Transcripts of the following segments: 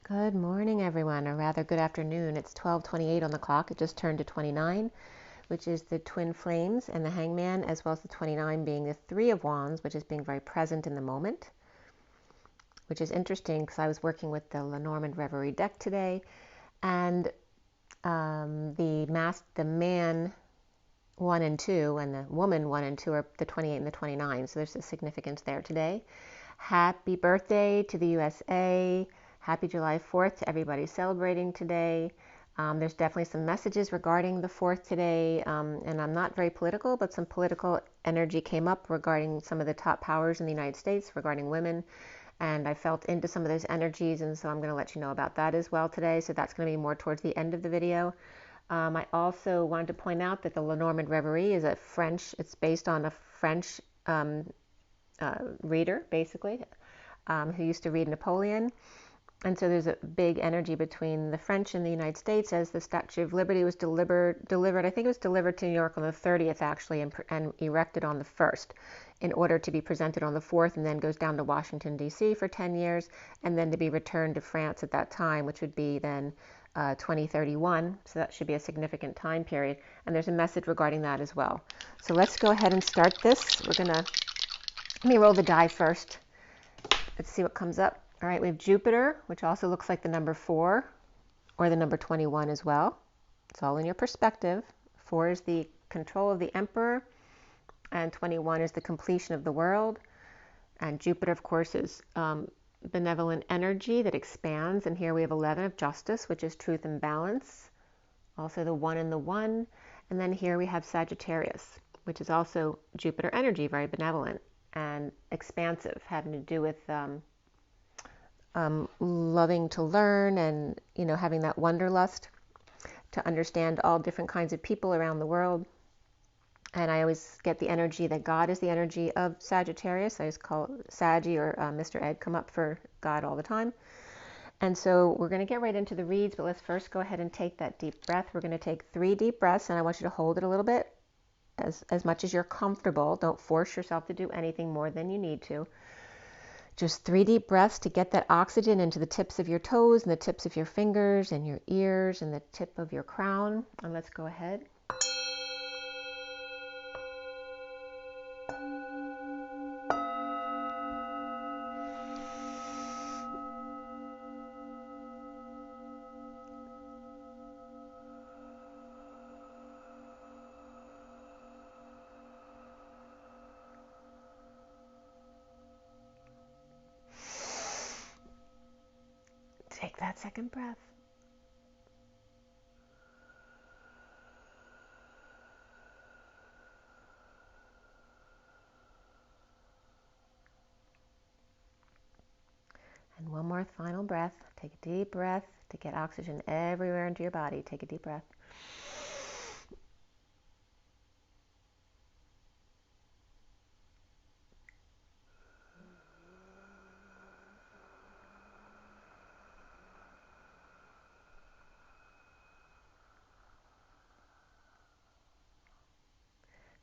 Good morning, everyone, or rather good afternoon. It's 12:28 on the clock. It just turned to 29, which is the twin flames and the hangman, as well as the 29 being the three of wands, which is being very present in the moment, which is interesting because I was working with the Lenormand Reverie deck today, and the man 1 and 2 and the woman 1 and 2 are the 28 and the 29, so there's a significance there today. Happy birthday to the USA. Happy July 4th to everybody celebrating today. There's definitely some messages regarding the 4th today, and I'm not very political, but some political energy came up regarding some of the top powers in the United States, regarding women, and I felt into some of those energies, and so I'm going to let you know about that as well today, so that's going to be more towards the end of the video. I also wanted to point out that the Lenormand Reverie is it's based on a French reader, basically, who used to read Napoleon. And so there's a big energy between the French and the United States as the Statue of Liberty was delivered. I think it was delivered to New York on the 30th, actually, and erected on the 1st in order to be presented on the 4th, and then goes down to Washington, D.C. for 10 years, and then to be returned to France at that time, which would be then 2031. So that should be a significant time period. And there's a message regarding that as well. So let's go ahead and start this. Let me roll the die first. Let's see what comes up. All right, we have Jupiter, which also looks like the number 4 or the number 21 as well. It's all in your perspective. 4 is the control of the emperor, and 21 is the completion of the world. And Jupiter, of course, is benevolent energy that expands. And here we have 11 of justice, which is truth and balance. Also the 1 and the 1. And then here we have Sagittarius, which is also Jupiter energy, very benevolent and expansive, having to do with loving to learn and, having that wanderlust to understand all different kinds of people around the world. And I always get the energy that God is the energy of Sagittarius. I just call Saggy or Mr. Ed come up for God all the time. And so we're going to get right into the reads, but let's first go ahead and take that deep breath. We're going to take 3 deep breaths, and I want you to hold it a little bit, as much as you're comfortable. Don't force yourself to do anything more than you need to. Just 3 deep breaths to get that oxygen into the tips of your toes and the tips of your fingers and your ears and the tip of your crown. And let's go ahead. Take that second breath. And one more final breath. Take a deep breath to get oxygen everywhere into your body. Take a deep breath.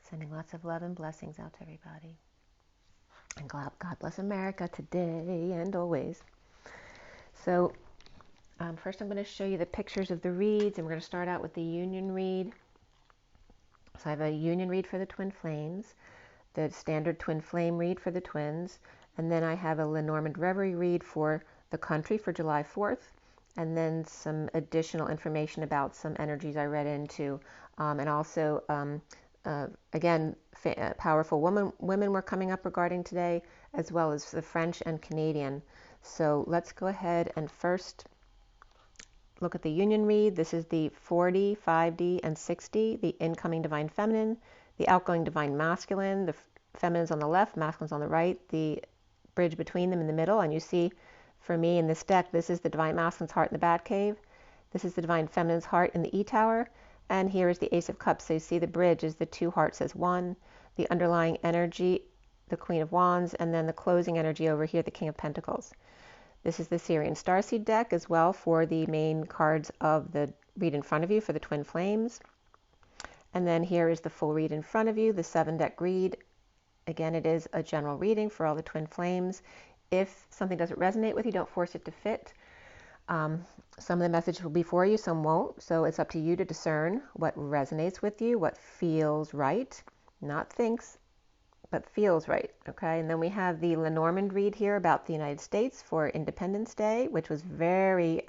Sending lots of love and blessings out to everybody. And God bless America today and always. So first I'm going to show you the pictures of the reads, and we're going to start out with the union read. So I have a union read for the twin flames, the standard twin flame read for the twins, and then I have a Lenormand Reverie read for the country for July 4th, and then some additional information about some energies I read into, and also again, powerful women were coming up regarding today, as well as the French and Canadian. So let's go ahead and first look at the union read. This is the 4D, 5D, and 6D, the incoming divine feminine, the outgoing divine masculine, the feminine's on the left, masculine's on the right, the bridge between them in the middle. And you see, for me in this deck, this is the divine masculine's heart in the Batcave. This is the divine feminine's heart in the E-Tower. And here is the Ace of Cups. So you see the bridge is the 2 hearts as 1, the underlying energy, the Queen of Wands, and then the closing energy over here, the King of Pentacles. This is the Syrian Starseed deck as well for the main cards of the read in front of you for the twin flames. And then here is the full read in front of you, the 7-deck read. Again, it is a general reading for all the twin flames. If something doesn't resonate with you, don't force it to fit. Some of the messages will be for you, some won't. So it's up to you to discern what resonates with you, what feels right, not thinks, but feels right. Okay. And then we have the Lenormand read here about the United States for Independence Day, which was very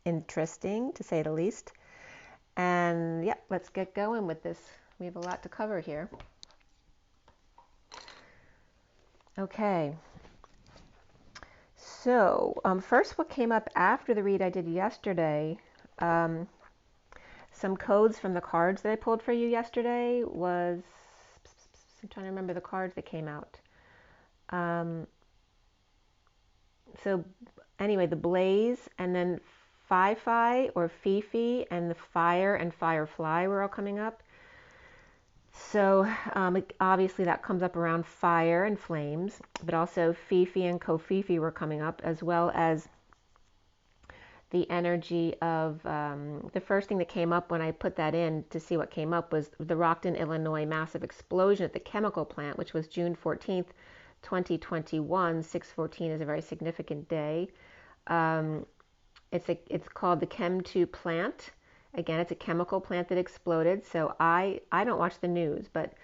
interesting to say the least. And yeah, let's get going with this. We have a lot to cover here. Okay. So first, what came up after the read I did yesterday, some codes from the cards that I pulled for you yesterday was, I'm trying to remember the cards that came out. So anyway, the blaze and then Fi-Fi or Fifi and the fire and firefly were all coming up. So obviously that comes up around fire and flames, but also Fifi and Kofifi were coming up, as well as the energy of the first thing that came up when I put that in to see what came up was the Rockton, Illinois massive explosion at the chemical plant, which was June 14th, 2021. 6/14 is a very significant day. It's called the Chem 2 plant. Again, it's a chemical plant that exploded. So I don't watch the news, but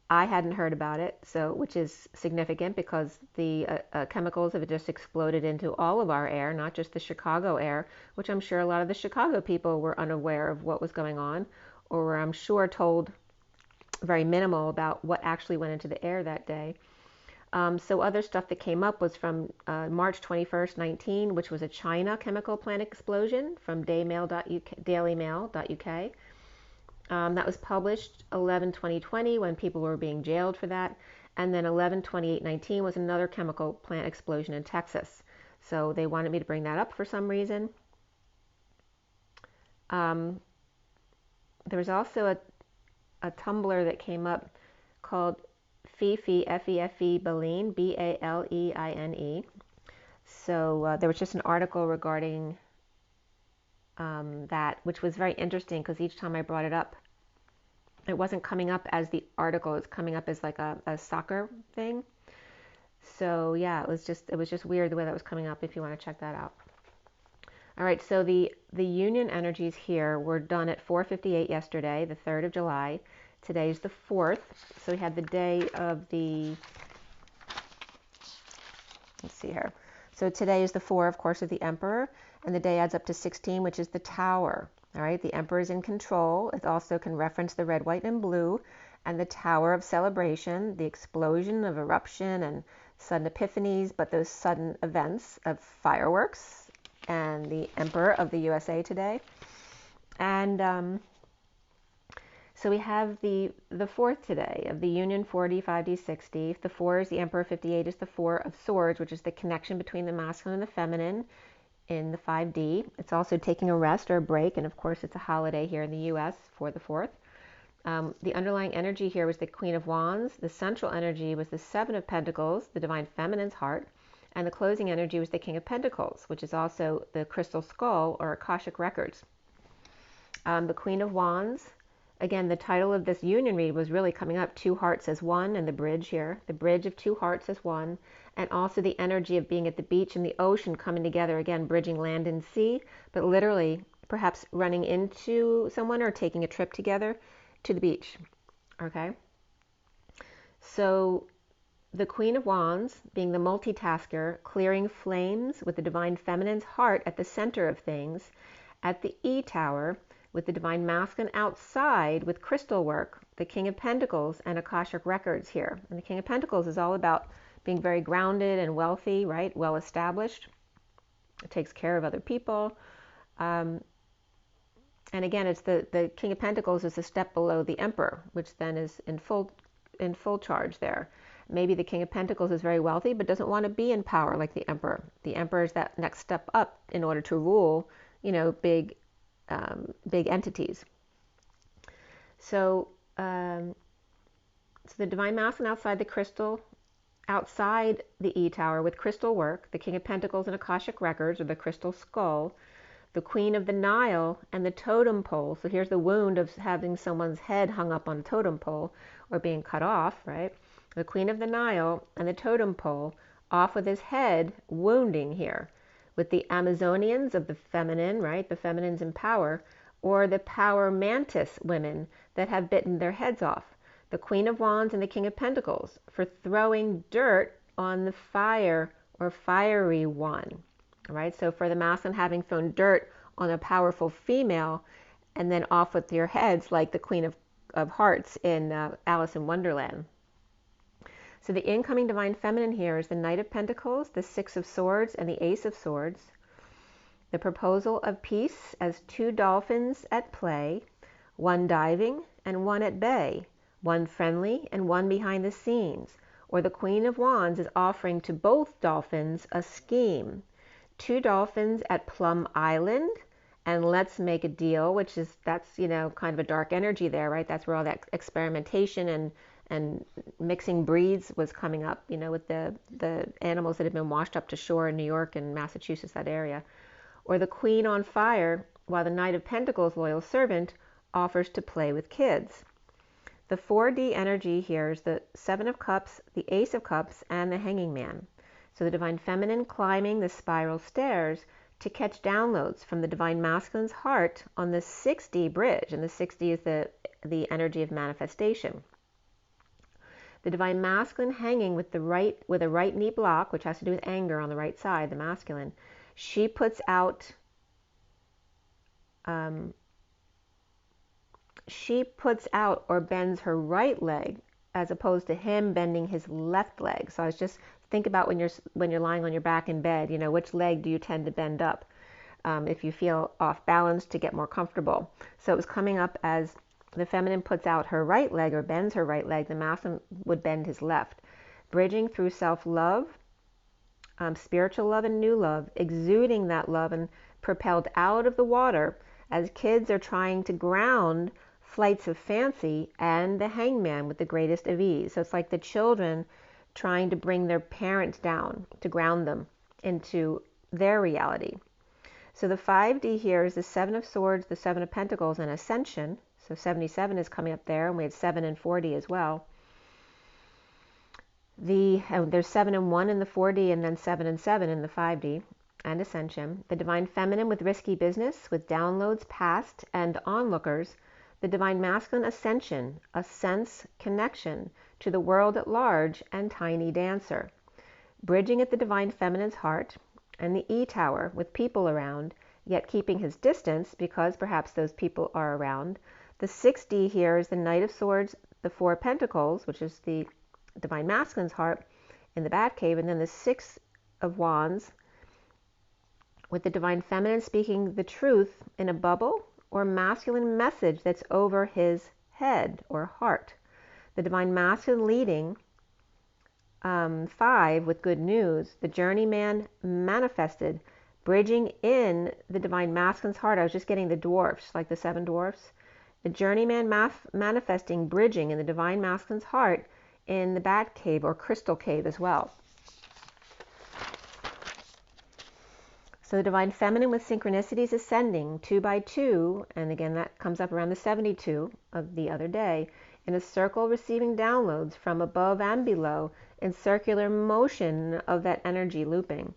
I hadn't heard about it, so which is significant because the chemicals have just exploded into all of our air, not just the Chicago air, which I'm sure a lot of the Chicago people were unaware of what was going on, or were, I'm sure, told very minimal about what actually went into the air that day. So other stuff that came up was from March 21st, 19, which was a China chemical plant explosion from dailymail.uk. That was published 11/20/20 when people were being jailed for that. And then 11/28/19 was another chemical plant explosion in Texas. So they wanted me to bring that up for some reason. There was also a Tumblr that came up called Fifi, F-E-F-E, Baleine, B-A-L-E-I-N-E. So there was just an article regarding that, which was very interesting because each time I brought it up, it wasn't coming up as the article, it was coming up as like a soccer thing. So yeah, it was just weird the way that was coming up, if you want to check that out. All right, so the union energies here were done at 4:58 yesterday, the 3rd of July. Today's the 4th, so we had the day of the, let's see here. So today is the 4, of course, of the Emperor, and the day adds up to 16, which is the Tower. All right, the Emperor is in control. It also can reference the red, white, and blue, and the Tower of Celebration, the explosion of eruption and sudden epiphanies, but those sudden events of fireworks, and the Emperor of the USA today. And so we have the 4th today of the Union 4D, 5D, 6D. If the 4 is the Emperor, 58 is the 4 of Swords, which is the connection between the masculine and the feminine in the 5D. It's also taking a rest or a break, and of course it's a holiday here in the US for the 4th. The underlying energy here was the Queen of Wands. The central energy was the 7 of Pentacles, the Divine Feminine's heart. And the closing energy was the King of Pentacles, which is also the Crystal Skull or Akashic Records. The Queen of Wands, again, the title of this union read was really coming up, 2 hearts as one, and the bridge here, the bridge of 2 hearts as one, and also the energy of being at the beach and the ocean coming together, again, bridging land and sea, but literally perhaps running into someone or taking a trip together to the beach. Okay? So the Queen of Wands, being the multitasker, clearing flames with the Divine Feminine's heart at the center of things, at the E Tower, with the Divine Masculine outside with crystal work, the King of Pentacles and Akashic Records here. And the King of Pentacles is all about being very grounded and wealthy, right? Well established. It takes care of other people. And again, it's the King of Pentacles is a step below the Emperor, which then is in full charge there. Maybe the King of Pentacles is very wealthy, but doesn't want to be in power like the Emperor. The Emperor is that next step up in order to rule, big entities. So the Divine Masculine outside the crystal, outside the E Tower with crystal work, the King of Pentacles and Akashic Records, or the Crystal Skull, the Queen of the Nile and the totem pole. So here's the wound of having someone's head hung up on a totem pole or being cut off, right? The Queen of the Nile and the totem pole off with his head, wounding here, with the Amazonians of the feminine, right? The feminines in power, or the power mantis women that have bitten their heads off. The Queen of Wands and the King of Pentacles for throwing dirt on the fire or fiery one, right? So for the masculine, having thrown dirt on a powerful female and then off with your heads, like the Queen of Hearts in Alice in Wonderland. So the incoming divine feminine here is the Knight of Pentacles, the Six of Swords, and the Ace of Swords. The proposal of peace as two dolphins at play, one diving and one at bay, one friendly and one behind the scenes. Or the Queen of Wands is offering to both dolphins a scheme. Two dolphins at Plum Island, and let's make a deal, which is, that's, you know, kind of a dark energy there, right? That's where all that experimentation and mixing breeds was coming up, you know, with the animals that had been washed up to shore in New York and Massachusetts, that area. Or the Queen on fire, while the Knight of Pentacles, loyal servant, offers to play with kids. The 4D energy here is the Seven of Cups, the Ace of Cups, and the Hanging Man. So the divine feminine climbing the spiral stairs to catch downloads from the divine masculine's heart on the 6D bridge, and the 6D is the energy of manifestation. The divine masculine hanging with a right knee block, which has to do with anger on the right side, the masculine. She puts out or bends her right leg, as opposed to him bending his left leg. So I was just think about when you're lying on your back in bed, you know, which leg do you tend to bend up if you feel off balance to get more comfortable. So it was coming up as the feminine puts out her right leg or bends her right leg, the masculine would bend his left. Bridging through self-love, spiritual love and new love, exuding that love and propelled out of the water as kids are trying to ground flights of fancy, and the hangman with the greatest of ease. So it's like the children trying to bring their parents down to ground them into their reality. So the 5D here is the Seven of Swords, the Seven of Pentacles, and Ascension. So 77 is coming up there, and we had 7 and 4D as well. There's 7 and 1 in the 4D, and then 7 and 7 in the 5D, and Ascension. The divine feminine with risky business, with downloads past and onlookers. The divine masculine ascension, a sense connection to the world at large, and tiny dancer. Bridging at the divine feminine's heart, and the E-tower with people around, yet keeping his distance because perhaps those people are around. The 6D here is the Knight of Swords, the Four of Pentacles, which is the divine masculine's heart in the Batcave, and then the Six of Wands with the divine feminine speaking the truth in a bubble or masculine message that's over his head or heart. The divine masculine leading 5 with good news. The journeyman manifested, bridging in the divine masculine's heart. I was just getting the dwarfs, like the 7 dwarfs. The journeyman manifesting, bridging in the divine masculine's heart in the Bat Cave or Crystal Cave as well. So the divine feminine with synchronicities ascending 2 by 2, and again that comes up around the 72 of the other day, in a circle receiving downloads from above and below in circular motion of that energy looping.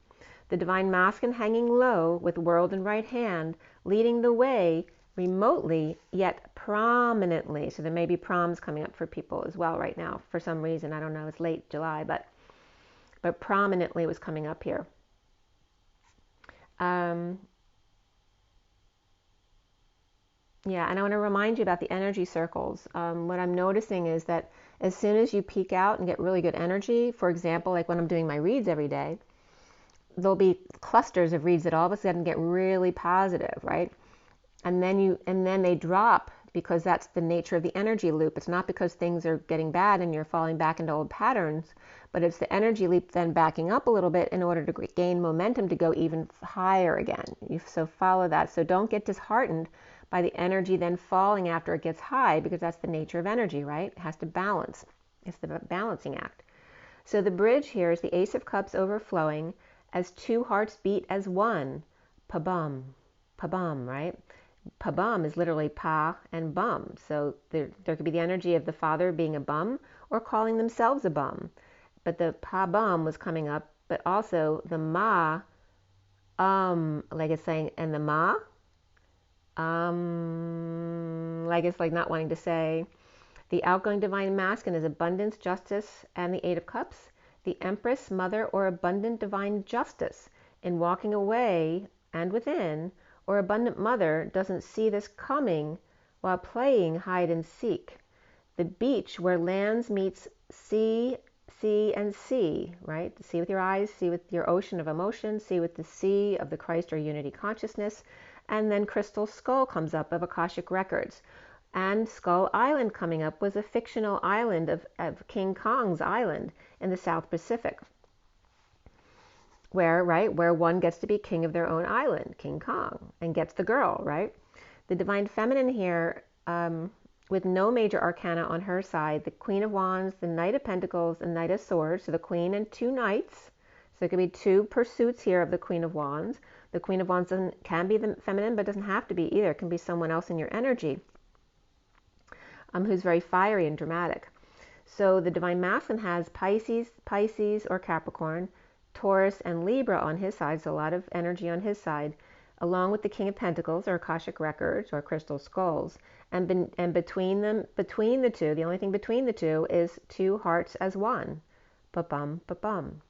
The divine masculine hanging low with world in right hand, leading the way remotely yet prominently. So there may be proms coming up for people as well right now for some reason. I don't know, it's late July, but prominently was coming up here. Yeah, and I want to remind you about the energy circles. What I'm noticing is that as soon as you peak out and get really good energy, for example, like when I'm doing my reads every day, there'll be clusters of reads that all of a sudden get really positive, right? And then they drop because that's the nature of the energy loop. It's not because things are getting bad and you're falling back into old patterns, but it's the energy loop then backing up a little bit in order to gain momentum to go even higher again. So follow that. So don't get disheartened by the energy then falling after it gets high, because that's the nature of energy, right? It has to balance. It's the balancing act. So the bridge here is the Ace of Cups overflowing as 2 hearts beat as one. Pa-bum, pa-bum, right? Pa-bum is literally pa and bum. So there could be the energy of the father being a bum or calling themselves a bum. But the pa-bum was coming up, but also the ma like it's saying, and the ma, like it's like not wanting to say. The outgoing divine masculine is abundance, justice, and the Eight of Cups. The Empress, mother, or abundant divine justice in walking away and within, or abundant mother doesn't see this coming while playing hide and seek. The beach where lands meets sea, and sea, right? See with your eyes, see with your ocean of emotion, see with the sea of the Christ or unity consciousness. And then Crystal Skull comes up of Akashic Records. And Skull Island coming up was a fictional island of King Kong's island in the South Pacific, where one gets to be king of their own island, King Kong, and gets the girl, right? The divine feminine here, with no major arcana on her side, the Queen of Wands, the Knight of Pentacles, and Knight of Swords, so the Queen and two Knights. So there could be two pursuits here of the Queen of Wands. The Queen of Wands can be the feminine, but doesn't have to be either. It can be someone else in your energy. Who's very fiery and dramatic. So the divine masculine has Pisces or Capricorn, Taurus and Libra on his side, so a lot of energy on his side, along with the King of Pentacles or Akashic Records or Crystal Skulls. And between the two, the only thing between the two is two hearts as one. Ba-bum, ba-bum.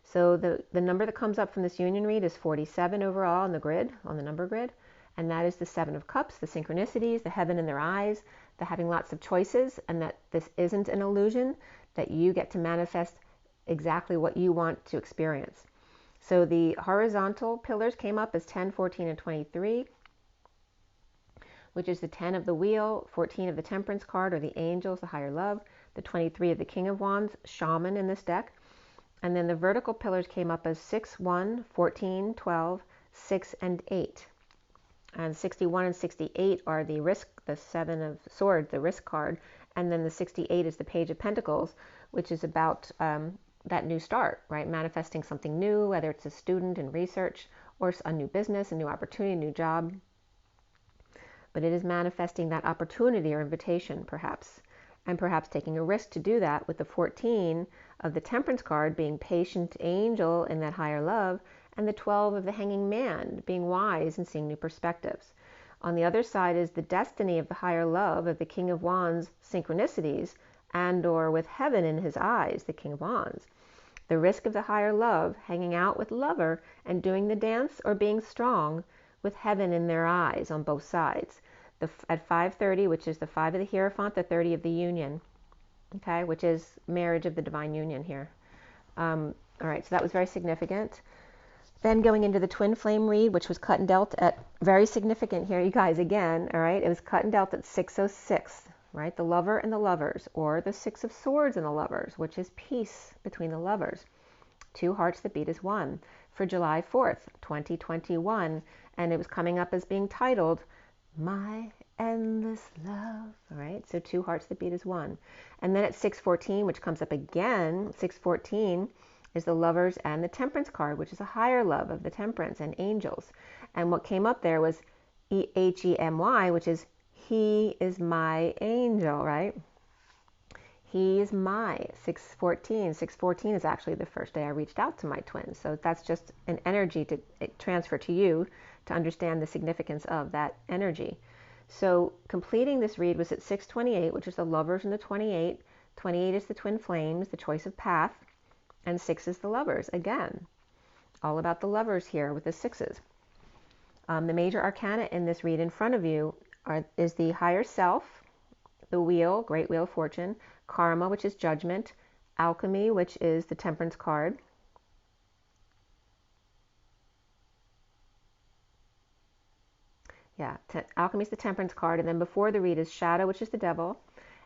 So the number that comes up from this union read is 47 overall on the grid, on the number grid. And that is the Seven of Cups, the synchronicities, the heaven in their eyes, the having lots of choices, and that this isn't an illusion, that you get to manifest exactly what you want to experience. So the horizontal pillars came up as 10, 14, and 23, which is the 10 of the wheel, 14 of the temperance card, or the angels, the higher love, the 23 of the King of Wands, shaman in this deck. And then the vertical pillars came up as 6, 1, 14, 12, 6, and 8. And 61 and 68 are the risk, the Seven of Swords, the risk card. And then the 68 is the Page of Pentacles, which is about that new start, right? Manifesting something new, whether it's a student in research or a new business, a new opportunity, a new job. But it is manifesting that opportunity or invitation, perhaps. And perhaps taking a risk to do that, with the 14 of the Temperance card being patient angel in that higher love, and the 12 of the Hanging Man being wise and seeing new perspectives. On the other side is the destiny of the higher love of the King of Wands synchronicities, and or with heaven in his eyes, the King of Wands. The risk of the higher love, hanging out with lover and doing the dance, or being strong with heaven in their eyes on both sides. At 5:30, which is the 5 of the Hierophant, the 30 of the union, okay, which is marriage of the divine union here. All right, so that was very significant. Then going into the twin flame read, which was cut and dealt at, very significant here, you guys, again, all right, it was cut and dealt at 606, right, the lover and the lovers, or the 6 of swords and the lovers, which is peace between the lovers. Two hearts that beat as one, for July 4th, 2021, and it was coming up as being titled, My Endless Love, all right, so two hearts that beat as one. And then at 614, which comes up again, 614, is the lovers and the temperance card, which is a higher love of the temperance and angels. And what came up there was Hemy, which is he is my angel, right? He is my 614. 614 is actually the first day I reached out to my twins. So that's just an energy to transfer to you to understand the significance of that energy. So completing this read was at 628, which is the lovers and the 28. 28 is the twin flames, the choice of path. And 6 is the lovers, again. All about the lovers here with the 6s. The major arcana in this read in front of you is the higher self, the wheel, great wheel of fortune, karma, which is judgment, alchemy, which is the temperance card. Yeah, alchemy is the temperance card. And then before the read is shadow, which is the devil.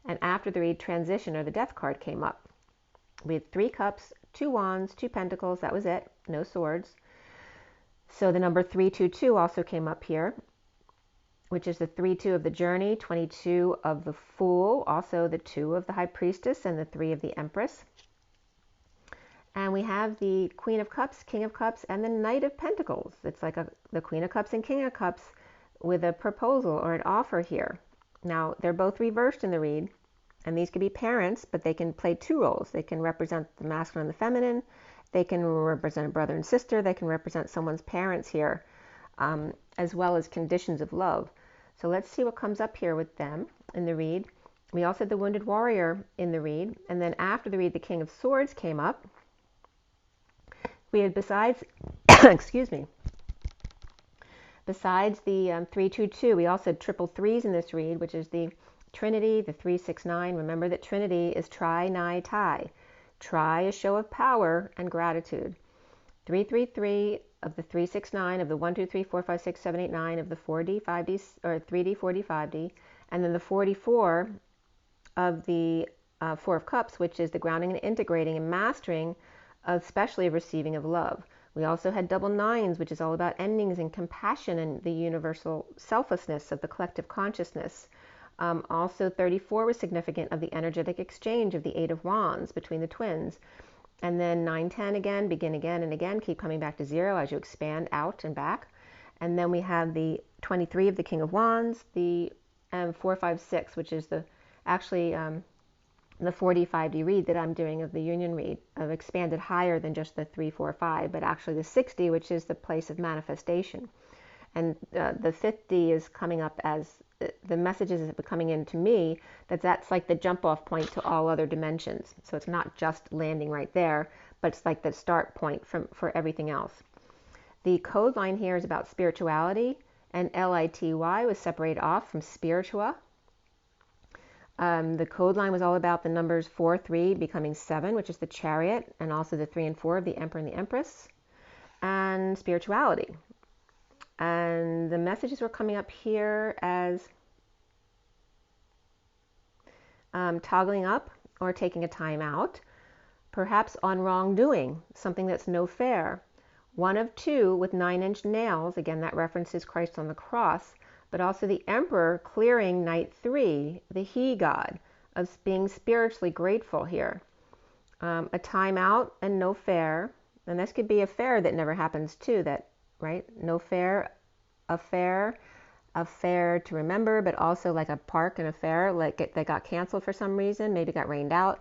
And after the read, transition, or the death card, came up. We had 3 cups, 2 wands, 2 pentacles. That was it. No swords. So the number 322 also came up here, which is the 3-2 of the journey, 22 of the fool, also the 2 of the high priestess, and the 3 of the empress. And we have the Queen of Cups, King of Cups, and the Knight of Pentacles. It's like the Queen of Cups and King of Cups with a proposal or an offer here. Now, they're both reversed in the read. And these could be parents, but they can play 2 roles. They can represent the masculine and the feminine. They can represent a brother and sister. They can represent someone's parents here, as well as conditions of love. So let's see what comes up here with them in the read. We also had the Wounded Warrior in the read. And then after the read, the King of Swords came up. We had besides, excuse me, besides the 322, we also had triple threes in this read, which is the Trinity, the 369. Remember that Trinity is tri, ni, ti. Tri, a show of power and gratitude. 333 of the 369 of the 1, 2, 3, 4, 5, 6, 7, 8, 9 of the 4D, 5D, or 3D, 4D, 5D, and then the 44 of the 4 of Cups, which is the grounding and integrating and mastering, especially receiving of love. We also had double nines, which is all about endings and compassion and the universal selflessness of the collective consciousness. Also 34 was significant of the energetic exchange of the 8 of Wands between the twins. And then 9, 10 again, begin again and again, keep coming back to 0 as you expand out and back. And then we have the 23 of the King of Wands, the 4, 5, 6, which is the 4D, 5D read that I'm doing of the union read, of expanded higher than just the 3, 4, 5, but actually the 6D, which is the place of manifestation. And the 50 is coming up as the messages that are coming in to me, that's like the jump off point to all other dimensions. So it's not just landing right there, but it's like the start point for everything else. The code line here is about spirituality, and LITY was separated off from spiritua. The code line was all about the numbers 4, 3 becoming 7, which is the Chariot, and also the 3 and 4 of the Emperor and the Empress, and spirituality. And the messages were coming up here as toggling up or taking a time out, perhaps on wrongdoing, something that's no fair. 1 of 2 with 9-inch nails, again that references Christ on the cross, but also the Emperor clearing night 3, the he god, of being spiritually grateful here. A time out and no fair, and this could be a fair that never happens too, that right? No fair, a fair to remember, but also like a park and a fair, like that got canceled for some reason, maybe got rained out.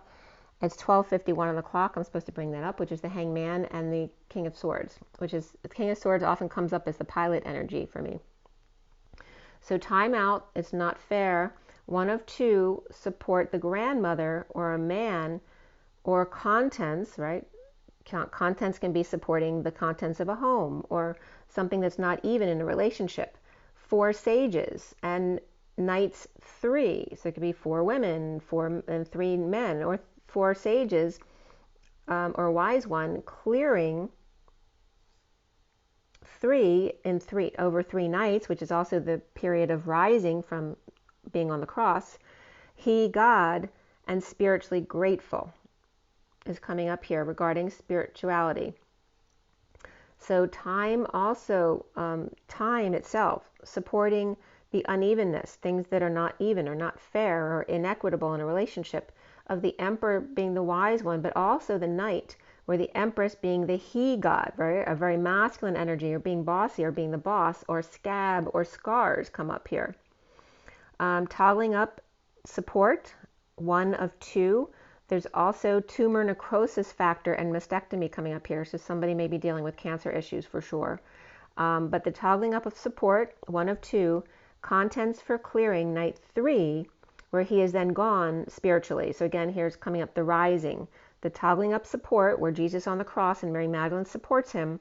It's 12:51 on the clock. I'm supposed to bring that up, which is the Hangman and the King of Swords, which is the King of Swords often comes up as the pilot energy for me. So time out, it's not fair. 1 of 2 support the grandmother or a man or contents, right? Contents can be supporting the contents of a home or something that's not even in a relationship. 4 sages and knights 3. So it could be 4 women, 4 and 3 men, or 4 sages or wise one clearing 3 in 3 over 3 nights, which is also the period of rising from being on the cross. He, God, and spiritually grateful is coming up here regarding spirituality. So time also, time itself, supporting the unevenness, things that are not even or not fair or inequitable in a relationship, of the Emperor being the wise one, but also the Knight, where the Empress being the he god, right? A very masculine energy, or being bossy, or being the boss, or scab, or scars come up here. Toggling up support, 1 of 2. There's also tumor necrosis factor and mastectomy coming up here, so somebody may be dealing with cancer issues for sure. But the toggling up of support, 1 of 2, contents for clearing, night 3, where he is then gone spiritually. So again, here's coming up the rising. The toggling up support, where Jesus on the cross and Mary Magdalene supports him.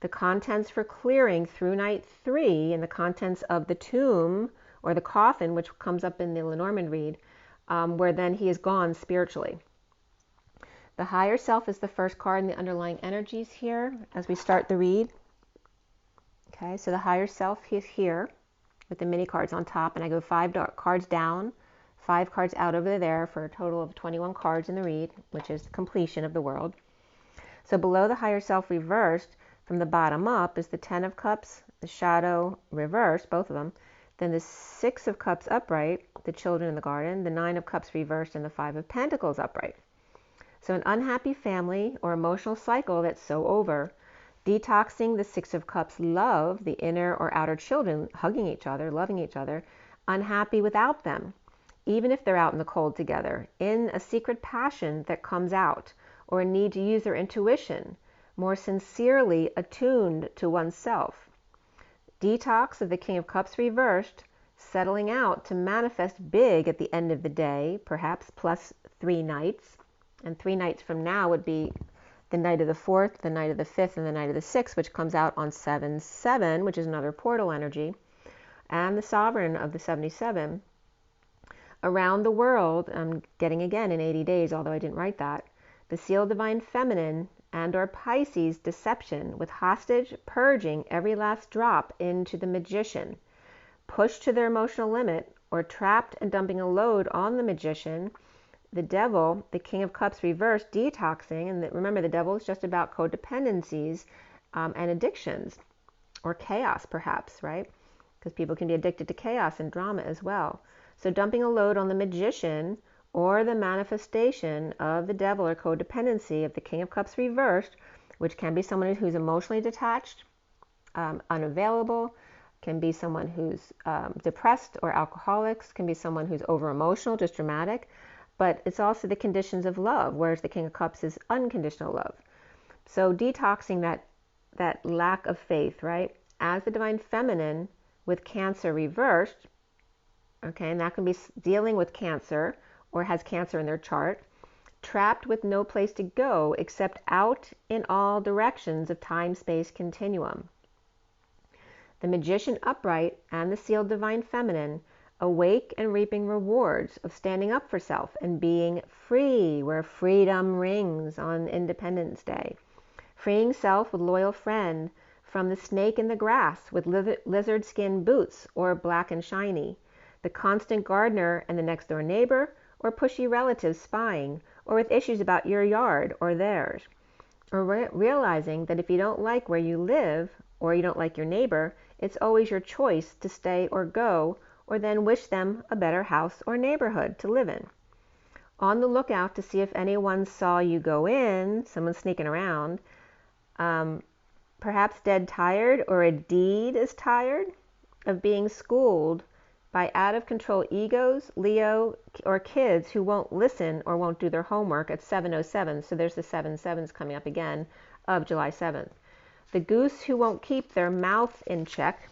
The contents for clearing through night 3, and the contents of the tomb, or the coffin, which comes up in the Lenormand read, where then he is gone spiritually. The higher self is the first card in the underlying energies here as we start the read. Okay, so the higher self is here with the mini cards on top, and I go 5 cards down, 5 cards out over there for a total of 21 cards in the read, which is the completion of the world. So below the higher self reversed from the bottom up is the 10 of Cups, the shadow reversed, both of them, then the 6 of Cups upright, the children in the garden, the 9 of Cups reversed, and the 5 of Pentacles upright. So an unhappy family or emotional cycle that's so over. Detoxing the 6 of Cups love, the inner or outer children, hugging each other, loving each other, unhappy without them, even if they're out in the cold together, in a secret passion that comes out, or a need to use their intuition, more sincerely attuned to oneself. Detox of the King of Cups reversed, settling out to manifest big at the end of the day, perhaps plus 3 nights. And 3 nights from now would be the night of the 4th, the night of the 5th, and the night of the 6th, which comes out on 7/7, which is another portal energy, and the sovereign of the 77. Around the world, I'm getting again in 80 days, although I didn't write that, the sealed divine feminine and or Pisces deception with hostage purging every last drop into the magician, pushed to their emotional limit or trapped and dumping a load on the magician, the devil, the King of Cups reversed, detoxing, and remember the devil is just about codependencies and addictions, or chaos perhaps, right? Because people can be addicted to chaos and drama as well. So dumping a load on the magician or the manifestation of the devil or codependency of the King of Cups reversed, which can be someone who's emotionally detached, unavailable, can be someone who's depressed or alcoholics, can be someone who's over emotional, just dramatic, but it's also the conditions of love, whereas the King of Cups is unconditional love. So detoxing that lack of faith, right? As the divine feminine with Cancer reversed, okay, and that can be dealing with cancer or has cancer in their chart, trapped with no place to go except out in all directions of time-space continuum. The magician upright and the sealed divine feminine, awake and reaping rewards of standing up for self and being free, where freedom rings on Independence Day. Freeing self with loyal friend from the snake in the grass with lizard skin boots or black and shiny. The constant gardener and the next door neighbor or pushy relatives spying or with issues about your yard or theirs. Or realizing that if you don't like where you live or you don't like your neighbor, it's always your choice to stay or go, or then wish them a better house or neighborhood to live in. On the lookout to see if anyone saw you go in, someone sneaking around, perhaps dead tired, or a deed is tired of being schooled by out-of-control egos, Leo, or kids who won't listen or won't do their homework at 7:07. So there's the 7/7s coming up again of July 7th. The goose who won't keep their mouth in check.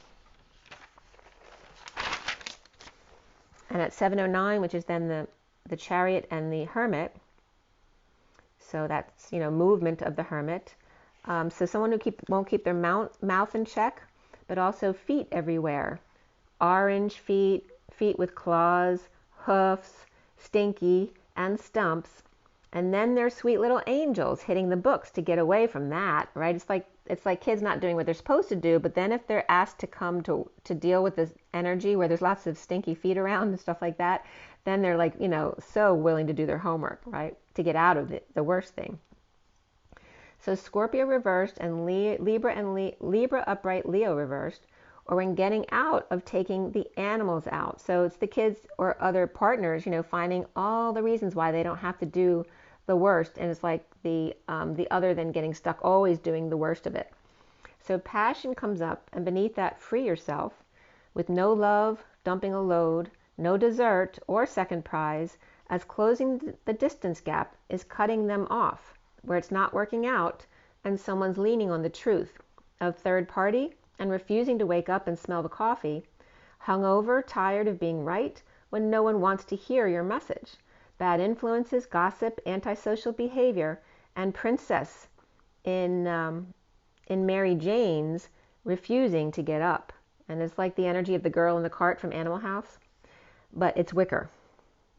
And at 7:09, which is then the chariot and the hermit. So that's, movement of the hermit. So someone who won't keep their mouth in check, but also feet everywhere. Orange feet, feet with claws, hoofs, stinky, and stumps. And then there's sweet little angels hitting the books to get away from that, right? It's like kids not doing what they're supposed to do, but then if they're asked to come to deal with this energy where there's lots of stinky feet around and stuff like that, then they're like, so willing to do their homework, right? To get out of the worst thing. So Scorpio reversed and Libra upright, Leo reversed, or when getting out of taking the animals out. So it's the kids or other partners, finding all the reasons why they don't have to do the worst. And it's like the other than getting stuck, always doing the worst of it. So passion comes up, and beneath that, free yourself with no love, dumping a load, no dessert or second prize, as closing the distance gap is cutting them off, where it's not working out and someone's leaning on the truth of third party and refusing to wake up and smell the coffee, hungover, tired of being right when no one wants to hear your message, bad influences, gossip, antisocial behavior, and princess in Mary Jane's refusing to get up. And it's like the energy of the girl in the cart from Animal House, but it's Wicker.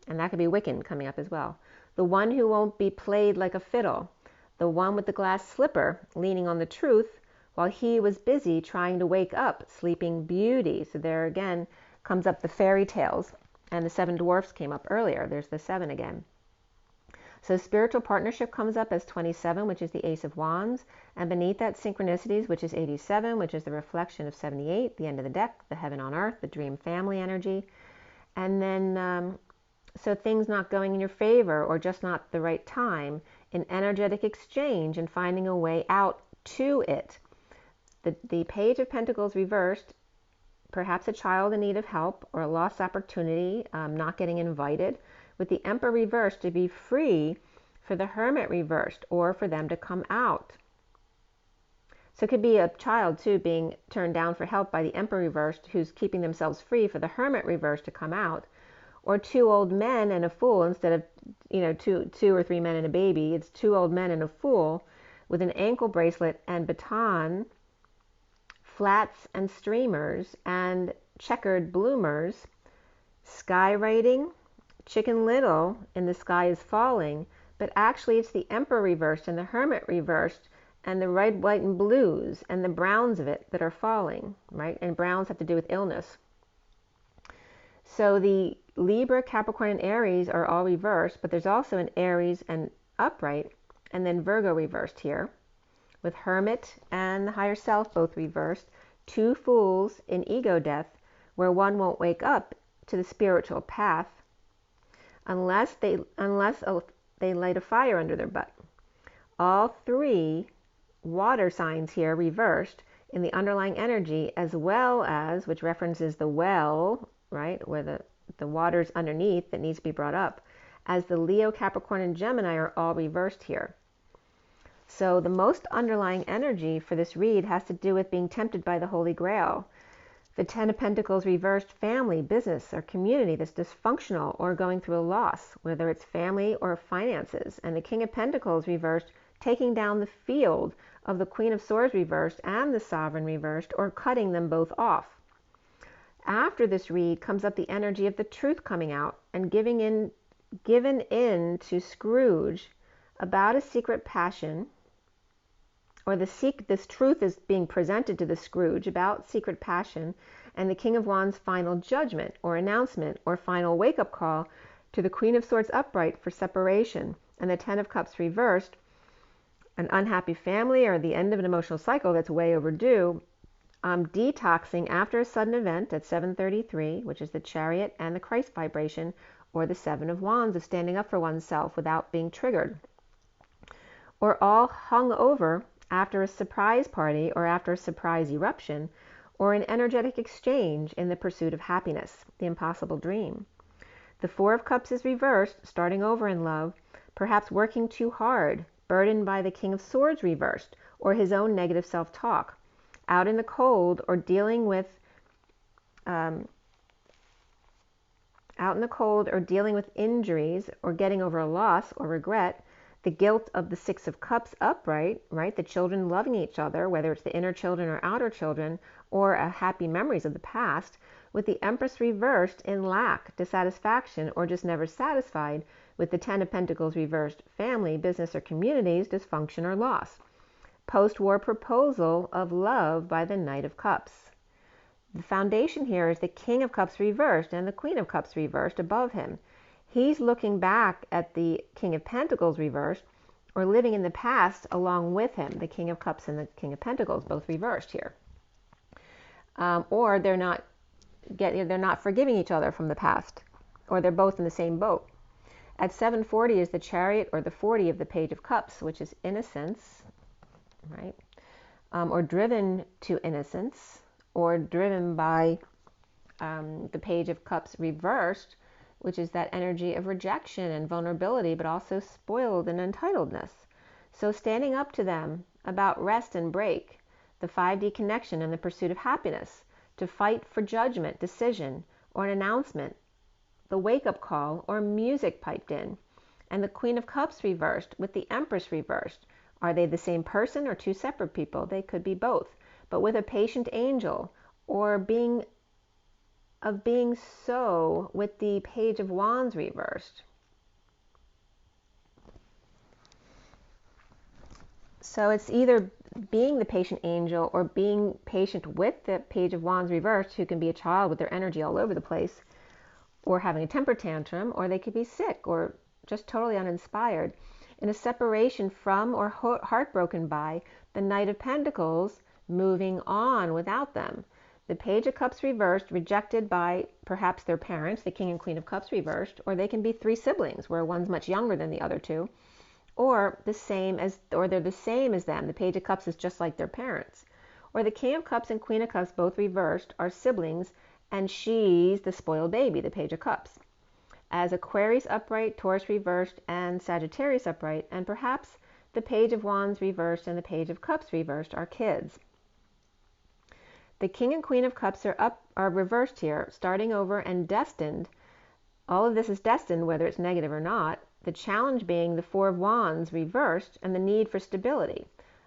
And that could be Wiccan coming up as well. The one who won't be played like a fiddle, the one with the glass slipper leaning on the truth, while he was busy trying to wake up Sleeping Beauty. So there again comes up the fairy tales, and the 7 dwarfs came up earlier. There's the 7 again. So spiritual partnership comes up as 27, which is the Ace of Wands, and beneath that synchronicities, which is 87, which is the reflection of 78, the end of the deck, the heaven on earth, the dream family energy. And then so things not going in your favor or just not the right time, in energetic exchange and finding a way out to it. The Page of Pentacles reversed, perhaps a child in need of help or a lost opportunity, not getting invited, with the Emperor reversed to be free, for the Hermit reversed, or for them to come out. So it could be a child too being turned down for help by the Emperor reversed, who's keeping themselves free for the Hermit reversed to come out, or two old men and a fool instead of two or three men and a baby. It's two old men and a fool with an ankle bracelet and baton, flats and streamers, and checkered bloomers, sky writing, Chicken Little in The Sky is Falling, but actually it's the Emperor reversed and the Hermit reversed and the red, white, and blues and the browns of it that are falling, right? And browns have to do with illness. So the Libra, Capricorn, and Aries are all reversed, but there's also an Aries and upright, and then Virgo reversed here, with Hermit and the Higher Self both reversed, two fools in ego death, where one won't wake up to the spiritual path unless they light a fire under their butt. All three water signs here reversed in the underlying energy, as well as, which references the well, right, where the water's underneath that needs to be brought up, as the Leo, Capricorn, and Gemini are all reversed here. So the most underlying energy for this read has to do with being tempted by the Holy Grail. The Ten of Pentacles reversed, family, business, or community that's dysfunctional or going through a loss, whether it's family or finances. And the King of Pentacles reversed, taking down the field of the Queen of Swords reversed and the Sovereign reversed, or cutting them both off. After this read comes up the energy of the Truth coming out and given in to Scrooge about a secret passion, or this truth is being presented to the Scrooge about secret passion, and the King of Wands' final judgment or announcement or final wake-up call to the Queen of Swords upright for separation, and the Ten of Cups reversed, an unhappy family or the end of an emotional cycle that's way overdue, detoxing after a sudden event at 7:33, which is the Chariot and the Christ vibration, or the Seven of Wands of standing up for oneself without being triggered, or all hung over after a surprise party or after a surprise eruption, or an energetic exchange in the pursuit of happiness, the impossible dream. The Four of Cups is reversed, starting over in love, perhaps working too hard, burdened by the King of Swords reversed, or his own negative self-talk, out in the cold or dealing with injuries or getting over a loss or regret, the guilt of the Six of Cups upright, right? The children loving each other, whether it's the inner children or outer children, or happy memories of the past, with the Empress reversed in lack, dissatisfaction, or just never satisfied, with the Ten of Pentacles reversed, family, business, or communities, dysfunction or loss. Post-war proposal of love by the Knight of Cups. The foundation here is the King of Cups reversed and the Queen of Cups reversed above him. He's looking back at the King of Pentacles reversed, or living in the past along with him, the King of Cups and the King of Pentacles, both reversed here. Or they're not forgiving each other from the past, or they're both in the same boat. At 7:40 is the Chariot, or the 40 of the Page of Cups, which is innocence, right? Or driven to innocence, or driven by the Page of Cups reversed, which is that energy of rejection and vulnerability, but also spoiled and entitledness. So standing up to them about rest and break, the 5D connection and the pursuit of happiness, to fight for judgment, decision, or an announcement, the wake-up call, or music piped in, and the Queen of Cups reversed with the Empress reversed. Are they the same person or two separate people? They could be both, but with a patient angel, or being so with the Page of Wands reversed. So it's either being the patient angel or being patient with the Page of Wands reversed, who can be a child with their energy all over the place, or having a temper tantrum, or they could be sick or just totally uninspired, in a separation from or heartbroken by the Knight of Pentacles, moving on without them. The Page of Cups reversed, rejected by perhaps their parents, the King and Queen of Cups reversed, or they can be three siblings where one's much younger than the other two, or they're the same as them. The Page of Cups is just like their parents. Or the King of Cups and Queen of Cups, both reversed, are siblings, and she's the spoiled baby, the Page of Cups. As Aquarius upright, Taurus reversed, and Sagittarius upright, and perhaps the Page of Wands reversed and the Page of Cups reversed are kids. The King and Queen of Cups are reversed here, starting over and destined. All of this is destined, whether it's negative or not. The challenge being the Four of Wands reversed and the need for stability,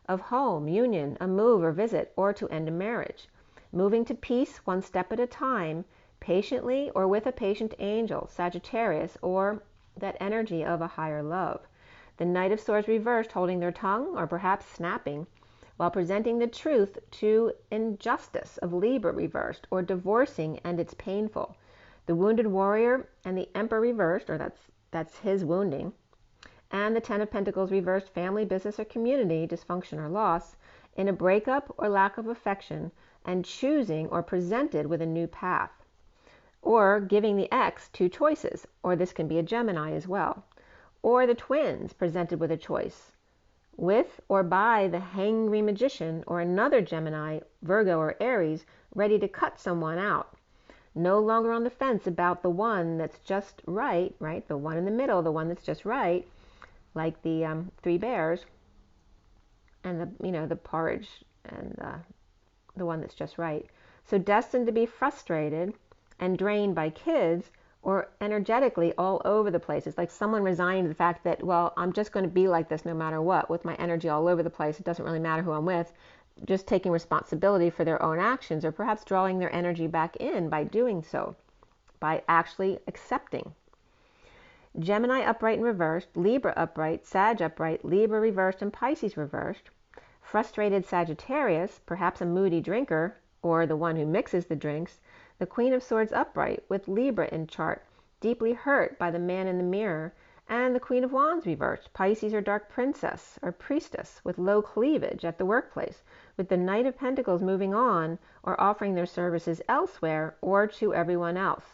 of home, union, a move or visit, or to end a marriage. Moving to peace one step at a time, patiently or with a patient angel, Sagittarius, or that energy of a higher love. The Knight of Swords reversed, holding their tongue or perhaps snapping, while presenting the truth to injustice, of Libra reversed, or divorcing and it's painful. The Wounded Warrior and the Emperor reversed, or that's his wounding, and the Ten of Pentacles reversed, family, business, or community, dysfunction or loss, in a breakup or lack of affection, and choosing or presented with a new path. Or giving the X two choices, or this can be a Gemini as well. Or the twins presented with a choice, with or by the Hangry Magician, or another Gemini, Virgo, or Aries, ready to cut someone out. No longer on the fence about the one that's just right, the one in the middle, the one that's just right, like the three bears and the porridge and the one that's just right. So destined to be frustrated and drained by kids, or energetically all over the place. It's like someone resigning to the fact that, well, I'm just going to be like this no matter what, with my energy all over the place. It doesn't really matter who I'm with. Just taking responsibility for their own actions, or perhaps drawing their energy back in by doing so, by actually accepting. Gemini upright and reversed, Libra upright, Sag upright, Libra reversed, and Pisces reversed. Frustrated Sagittarius, perhaps a moody drinker, or the one who mixes the drinks. The Queen of Swords upright, with Libra in chart, deeply hurt by the man in the mirror. And the Queen of Wands reversed, Pisces or Dark Princess or Priestess, with low cleavage at the workplace, with the Knight of Pentacles moving on or offering their services elsewhere or to everyone else.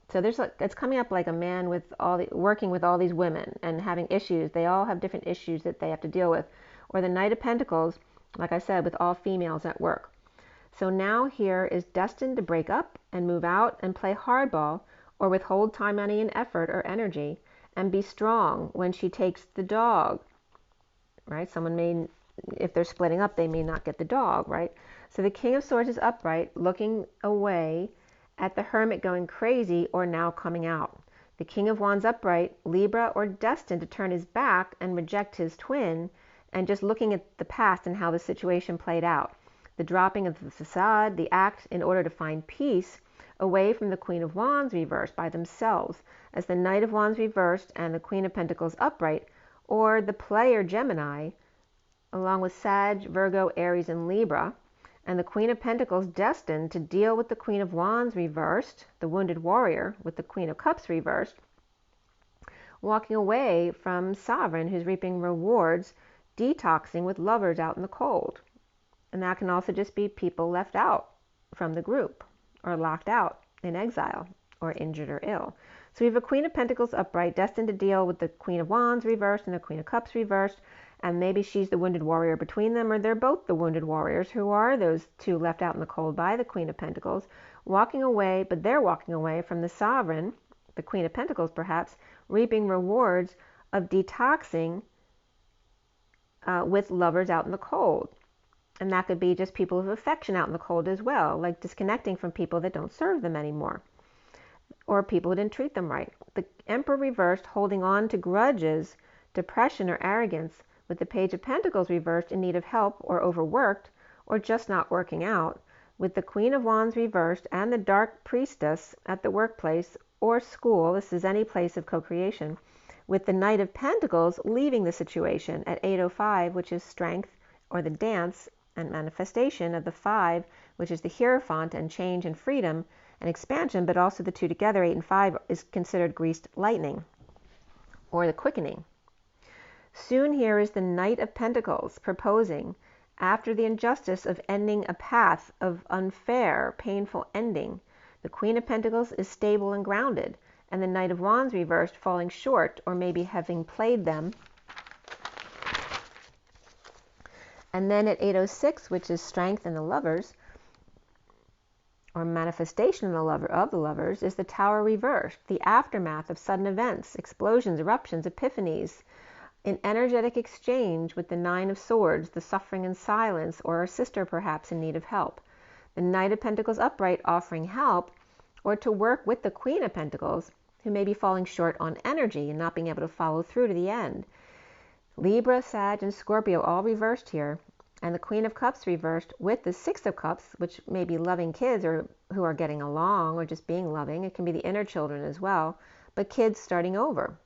So it's coming up like a man with working with all these women and having issues. They all have different issues that they have to deal with. Or the Knight of Pentacles, like I said, with all females at work. So now here is destined to break up and move out and play hardball, or withhold time, money, and effort or energy, and be strong when she takes the dog, right? Someone may, if they're splitting up, they may not get the dog, right? So the King of Swords is upright, looking away at the Hermit going crazy or now coming out. The King of Wands upright, Libra, or destined to turn his back and reject his twin, and just looking at the past and how the situation played out. The dropping of the facade, the act in order to find peace, away from the Queen of Wands reversed by themselves, as the Knight of Wands reversed and the Queen of Pentacles upright, or the player Gemini, along with Sag, Virgo, Aries, and Libra, and the Queen of Pentacles destined to deal with the Queen of Wands reversed, the Wounded Warrior, with the Queen of Cups reversed, walking away from Sovereign, who's reaping rewards, detoxing with lovers out in the cold. And that can also just be people left out from the group, or locked out in exile, or injured or ill. So we have a Queen of Pentacles upright, destined to deal with the Queen of Wands reversed and the Queen of Cups reversed, and maybe she's the Wounded Warrior between them, or they're both the Wounded Warriors, who are those two left out in the cold by the Queen of Pentacles, walking away, but they're walking away from the Sovereign, the Queen of Pentacles perhaps, reaping rewards of detoxing with lovers out in the cold. And that could be just people of affection out in the cold as well, like disconnecting from people that don't serve them anymore, or people who didn't treat them right. The Emperor reversed, holding on to grudges, depression, or arrogance, with the Page of Pentacles reversed, in need of help or overworked, or just not working out, with the Queen of Wands reversed and the Dark Priestess at the workplace or school. This is any place of co-creation, with the Knight of Pentacles leaving the situation at 8:05, which is strength, or the dance and manifestation of the 5, which is the Hierophant and change and freedom and expansion, but also the two together, 8 and 5, is considered greased lightning, or the quickening. Soon here is the Knight of Pentacles proposing, after the injustice of ending a path of unfair, painful ending. The Queen of Pentacles is stable and grounded, and the Knight of Wands reversed, falling short, or maybe having played them. And then at 8:06, which is strength and the lovers, or manifestation of the lovers, is the Tower reversed, the aftermath of sudden events, explosions, eruptions, epiphanies, in energetic exchange with the Nine of Swords, the suffering in silence, or a sister perhaps in need of help. The Knight of Pentacles upright offering help, or to work with the Queen of Pentacles, who may be falling short on energy and not being able to follow through to the end. Libra, Sag, and Scorpio all reversed here, and the Queen of Cups reversed with the Six of Cups, which may be loving kids or who are getting along or just being loving. It can be the inner children as well, but kids starting over.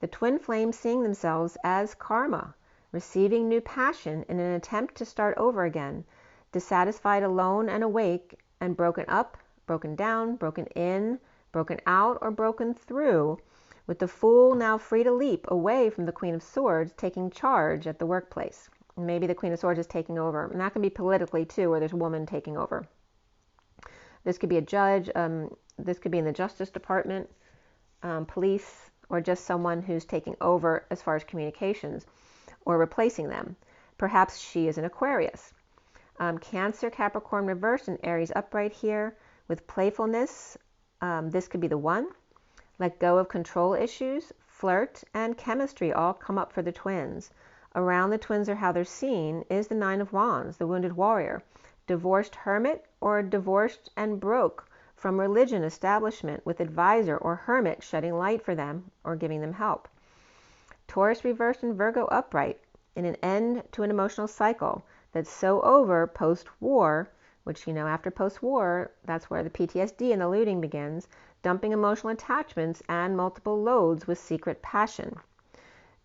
The twin flames seeing themselves as karma, receiving new passion in an attempt to start over again, dissatisfied, alone, and awake, and broken up, broken down, broken in, broken out, or broken through, with the Fool now free to leap away from the Queen of Swords, taking charge at the workplace. Maybe the Queen of Swords is taking over, and that can be politically too, where there's a woman taking over. This could be a judge, this could be in the Justice Department, police, or just someone who's taking over as far as communications, or replacing them. Perhaps she is an Aquarius. Cancer, Capricorn reversed, and Aries upright here with playfulness. This could be the one. Let go of control issues, flirt, and chemistry all come up for the twins. Around the twins, or how they're seen, is the Nine of Wands, the wounded warrior, divorced hermit, or divorced and broke from religion establishment, with advisor or hermit shedding light for them or giving them help. Taurus reversed and Virgo upright, in an end to an emotional cycle that's so over post-war, which, after post-war, that's where the PTSD and the looting begins, dumping emotional attachments and multiple loads with secret passion.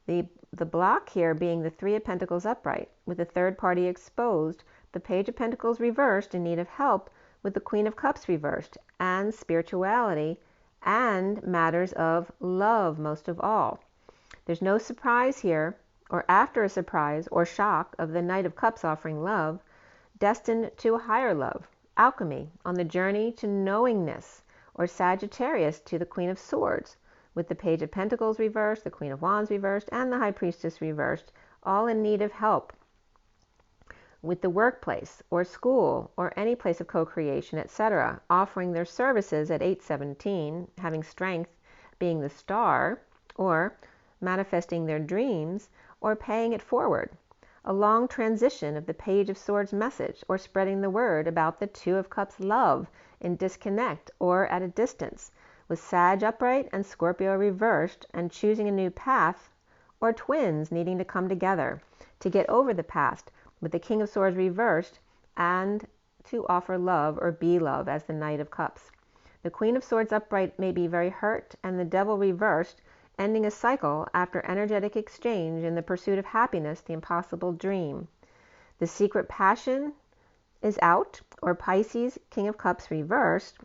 The block here being the Three of Pentacles upright, with the third party exposed, the Page of Pentacles reversed in need of help, with the Queen of Cups reversed, and spirituality, and matters of love most of all. There's no surprise here, or after a surprise or shock of the Knight of Cups offering love, destined to a higher love, alchemy, on the journey to knowingness, or Sagittarius to the Queen of Swords, with the Page of Pentacles reversed, the Queen of Wands reversed, and the High Priestess reversed, all in need of help with the workplace or school or any place of co-creation, etc., offering their services at 817, having strength being the star, or manifesting their dreams, or paying it forward. A long transition of the Page of Swords message, or spreading the word about the Two of Cups love in disconnect or at a distance, with Sag upright and Scorpio reversed, and choosing a new path, or twins needing to come together to get over the past, with the King of Swords reversed, and to offer love or be love as the Knight of Cups. The Queen of Swords upright may be very hurt, and the Devil reversed, ending a cycle after energetic exchange in the pursuit of happiness, the impossible dream. The secret passion is out, or Pisces, King of Cups reversed.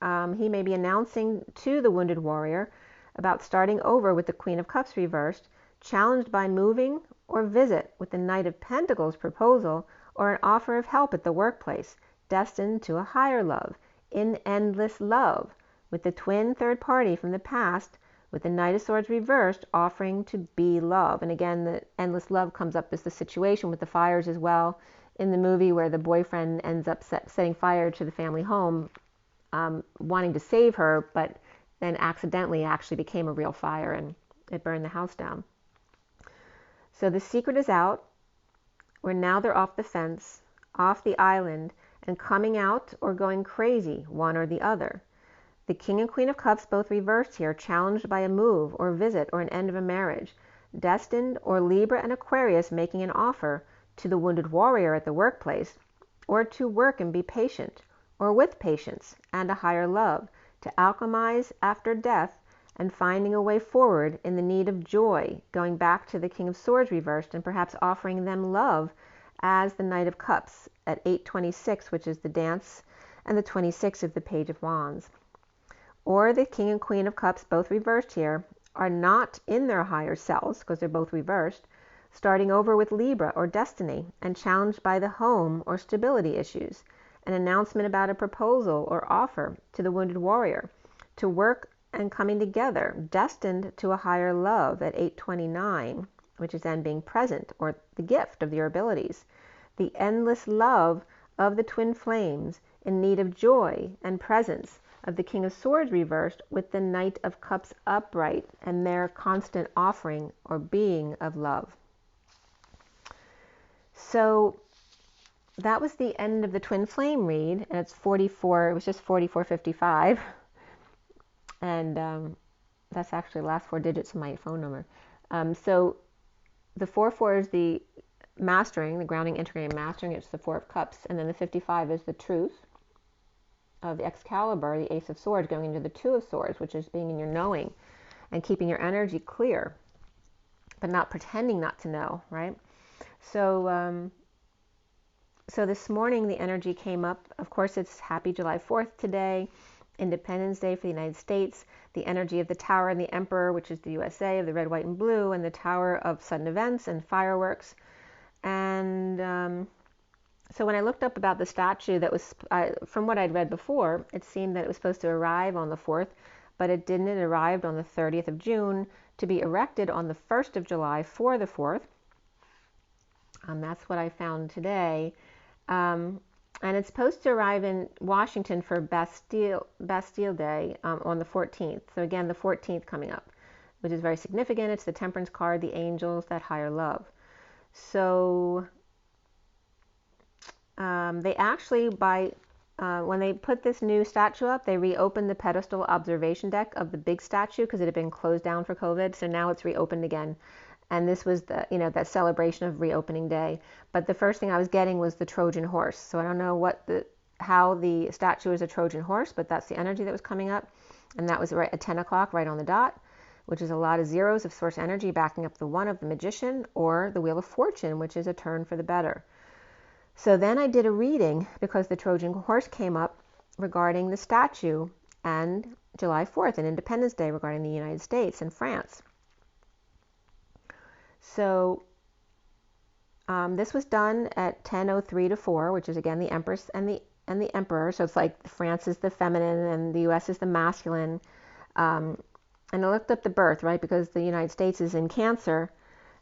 He may be announcing to the wounded warrior about starting over with the Queen of Cups reversed, challenged by moving or visit with the Knight of Pentacles proposal, or an offer of help at the workplace, destined to a higher love, in endless love, with the twin third party from the past, with the Knight of Swords reversed, offering to be love. And again, the endless love comes up as the situation with the fires as well in the movie, where the boyfriend ends up setting fire to the family home, wanting to save her, but then accidentally actually became a real fire and it burned the house down. So the secret is out, where now they're off the fence, off the island, and coming out or going crazy, one or the other. The King and Queen of Cups both reversed here, challenged by a move or visit or an end of a marriage, destined, or Libra and Aquarius making an offer to the wounded warrior at the workplace, or to work and be patient, or with patience and a higher love, to alchemize after death, and finding a way forward in the need of joy, going back to the King of Swords reversed, and perhaps offering them love as the Knight of Cups at 826, which is the dance, and the 26 of the Page of Wands. Or the King and Queen of Cups, both reversed here, are not in their higher selves, because they're both reversed, starting over with Libra or destiny, and challenged by the home or stability issues, an announcement about a proposal or offer to the wounded warrior, to work and coming together, destined to a higher love at 829, which is then being present, or the gift of your abilities. The endless love of the twin flames in need of joy and presence, of the King of Swords reversed with the Knight of Cups upright and their constant offering or being of love. So that was the end of the twin flame read, and it's 44, it was just 4455. And that's actually the last 4 digits of my phone number. So the 44 is the mastering, the grounding, integrating, mastering. It's the 4 of Cups. And then the 55 is the truth of the Excalibur, the Ace of Swords, going into the 2 of Swords, which is being in your knowing and keeping your energy clear, but not pretending not to know, right? So, so this morning the energy came up. Of course, it's Happy July 4th today, Independence Day for the United States. The energy of the Tower and the Emperor, which is the USA, of the red, white, and blue, and the Tower of sudden events and fireworks. And so when I looked up about the statue, that was from what I'd read before, it seemed that it was supposed to arrive on the 4th, but it didn't. It arrived on the 30th of June to be erected on the 1st of July for the 4th. That's what I found today. And it's supposed to arrive in Washington for Bastille Day on the 14th. So again, the 14th coming up, which is very significant. It's the Temperance card, the angels, that higher love. So they actually, when they put this new statue up, they reopened the pedestal observation deck of the big statue because it had been closed down for COVID. So now it's reopened again. And this was the, that celebration of reopening day. But the first thing I was getting was the Trojan horse. So I don't know how the statue is a Trojan horse, but that's the energy that was coming up. And that was right at 10 o'clock, right on the dot, which is a lot of zeros of source energy backing up the 1 of the Magician, or the Wheel of Fortune, which is a turn for the better. So then I did a reading because the Trojan horse came up regarding the statue and July 4th and Independence Day regarding the United States and France. So this was done at 10:03 to 4, which is again the Empress and the Emperor. So it's like France is the feminine and the U.S. is the masculine. And I looked up the birth, right, because the United States is in Cancer,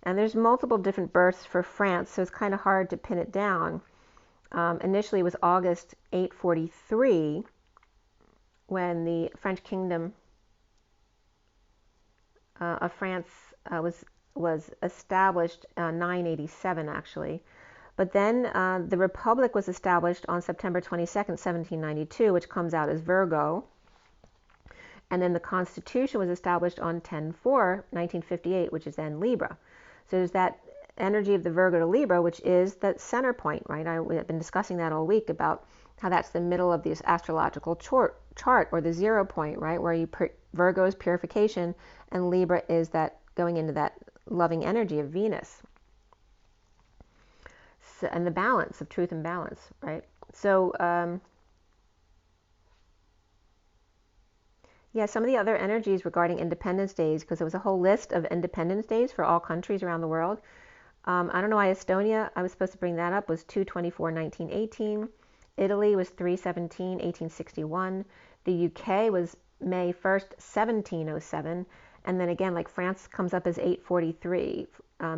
and there's multiple different births for France, so it's kind of hard to pin it down. Initially, it was August 843 when the French Kingdom of France was established 987 actually. But then the Republic was established on September 22nd, 1792, which comes out as Virgo. And then the Constitution was established on 10/4, 1958, which is then Libra. So there's that energy of the Virgo to Libra, which is the center point, right? I've been discussing that all week about how that's the middle of this astrological chart, or the 0 point, right? Where Virgo is purification, and Libra is that going into that loving energy of Venus. So, and the balance of truth and balance, right? So, yeah, some of the other energies regarding Independence Days, because there was a whole list of Independence Days for all countries around the world. I don't know why Estonia, I was supposed to bring that up, was 2/24/1918. Italy was 3/17/1861. The UK was May 1st, 1707. And then again, like France comes up as 843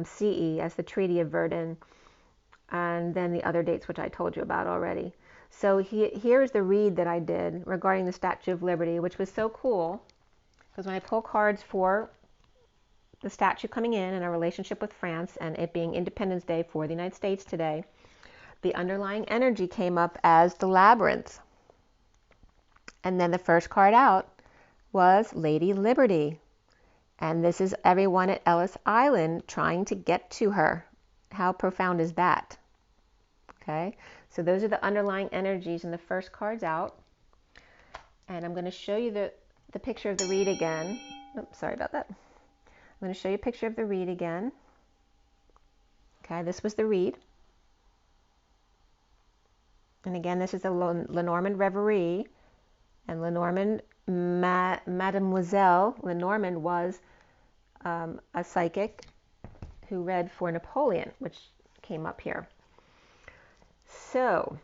CE as the Treaty of Verdun. And then the other dates, which I told you about already. So here's the read that I did regarding the Statue of Liberty, which was so cool. Because when I pull cards for the statue coming in and our relationship with France and it being Independence Day for the United States today, the underlying energy came up as the Labyrinth. And then the first card out was Lady Liberty. And this is everyone at Ellis Island trying to get to her. How profound is that? Okay, so those are the underlying energies in the first cards out. And I'm going to show you the picture of the read again. Oops, sorry about that. I'm going to show you a picture of the read again. Okay, this was the read. And again, this is the Lenormand Reverie. And Lenormand, Mademoiselle Lenormand was a psychic who read for Napoleon, which came up here. So,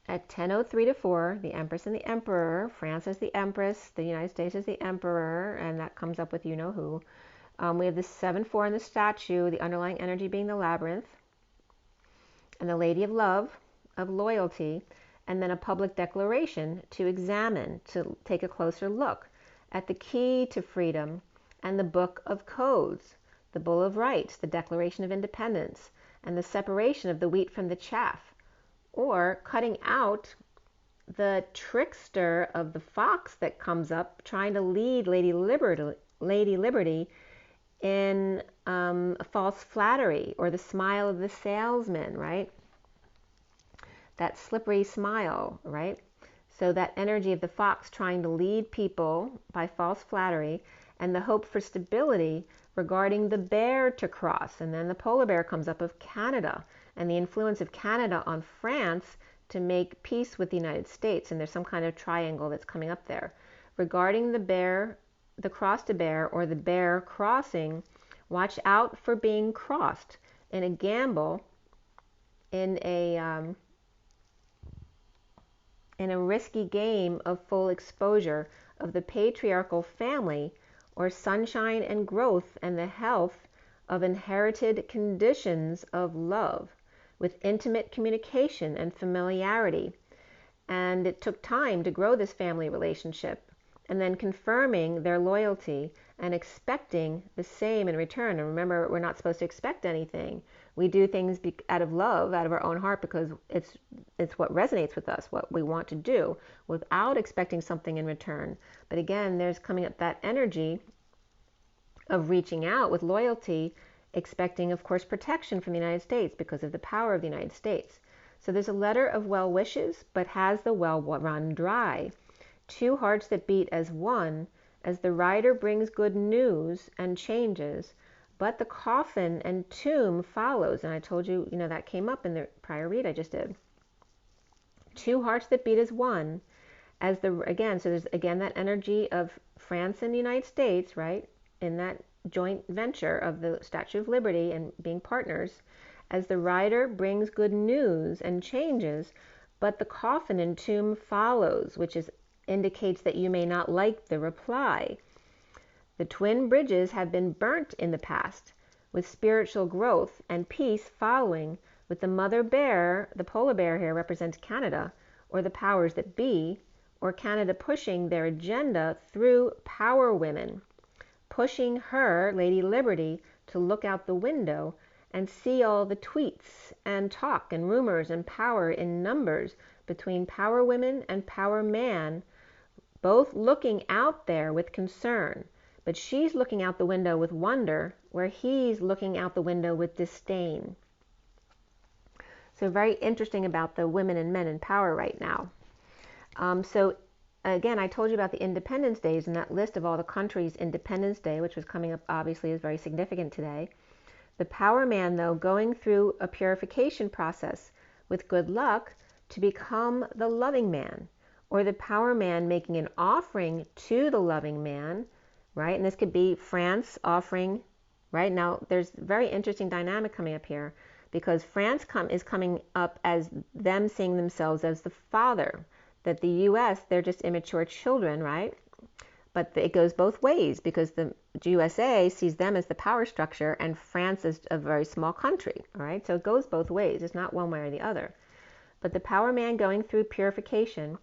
at 10:03 to 4, the Empress and the Emperor, France is the Empress, the United States is the Emperor, and that comes up with you-know-who. We have the 7/4 in the statue, the underlying energy being the Labyrinth, and the Lady of Love, of Loyalty, and then a public declaration to examine, to take a closer look at the key to freedom and the Book of Codes, the Bill of Rights, the Declaration of Independence, and the separation of the wheat from the chaff, or cutting out the trickster of the fox that comes up trying to lead Lady Liberty in false flattery, or the smile of the salesman, right? That slippery smile, right? So that energy of the fox trying to lead people by false flattery, and the hope for stability regarding the bear to cross. And then the polar bear comes up of Canada, and the influence of Canada on France to make peace with the United States. And there's some kind of triangle that's coming up there. Regarding the bear, the cross to bear, or the bear crossing, watch out for being crossed in a gamble, in a risky game of full exposure of the patriarchal family, or sunshine and growth and the health of inherited conditions of love, with intimate communication and familiarity. And it took time to grow this family relationship, and then confirming their loyalty and expecting the same in return. And remember, we're not supposed to expect anything. We do things out of love, out of our own heart, because it's what resonates with us, what we want to do, without expecting something in return. But again, there's coming up that energy of reaching out with loyalty, expecting, of course, protection from the United States because of the power of the United States. So there's a letter of well wishes, but has the well run dry. Two hearts that beat as one, as the rider brings good news and changes, but the coffin and tomb follows. And I told you, that came up in the prior read I just did. Two hearts that beat as one, so there's again that energy of France and the United States, right, in that joint venture of the Statue of Liberty and being partners, as the rider brings good news and changes, but the coffin and tomb follows, which indicates that you may not like the reply. The twin bridges have been burnt in the past, with spiritual growth and peace following, with the mother bear, the polar bear here represents Canada, or the powers that be, or Canada pushing their agenda through power women, pushing her, Lady Liberty, to look out the window and see all the tweets and talk and rumors and power in numbers between power women and power man, both looking out there with concern. But she's looking out the window with wonder, where he's looking out the window with disdain. So very interesting about the women and men in power right now. So again, I told you about the Independence Days, and that list of all the countries' Independence Day, which was coming up, obviously is very significant today. The power man, though, going through a purification process with good luck to become the loving man, or the power man making an offering to the loving man, right? And this could be France offering, right? Now, there's a very interesting dynamic coming up here, because France is coming up as them seeing themselves as the father, that the U.S., they're just immature children, right? But it goes both ways, because the USA sees them as the power structure and France is a very small country, all right? So it goes both ways. It's not one way or the other. But the power man going through purification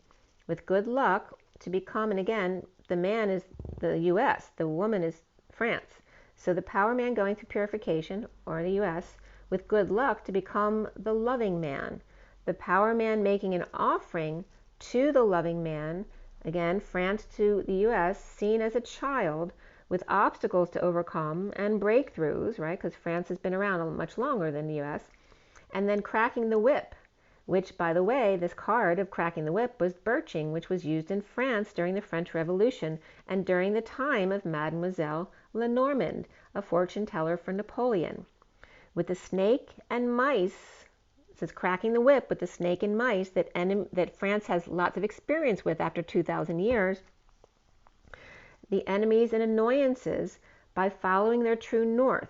with good luck to become, and again, the man is the U.S., the woman is France. So the power man going through purification, or the U.S., with good luck to become the loving man. The power man making an offering to the loving man, again, France to the U.S., seen as a child with obstacles to overcome and breakthroughs, right? Because France has been around much longer than the U.S. And then cracking the whip, which, by the way, this card of cracking the whip was birching, which was used in France during the French Revolution and during the time of Mademoiselle Lenormand, a fortune teller for Napoleon. With the snake and mice, it says cracking the whip with the snake and mice that France has lots of experience with after 2,000 years, the enemies and annoyances by following their true north,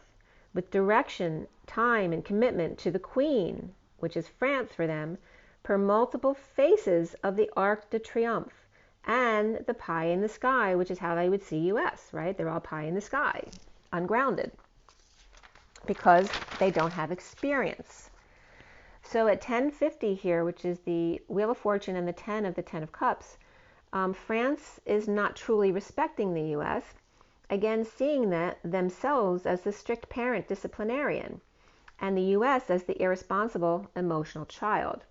with direction, time, and commitment to the Queen, which is France for them, per multiple faces of the Arc de Triomphe, and the pie in the sky, which is how they would see US, right? They're all pie in the sky, ungrounded, because they don't have experience. So at 1050 here, which is the Wheel of Fortune and the 10 of Cups, France is not truly respecting the U.S., again seeing that themselves as the strict parent disciplinarian, and the U.S. as the irresponsible emotional child.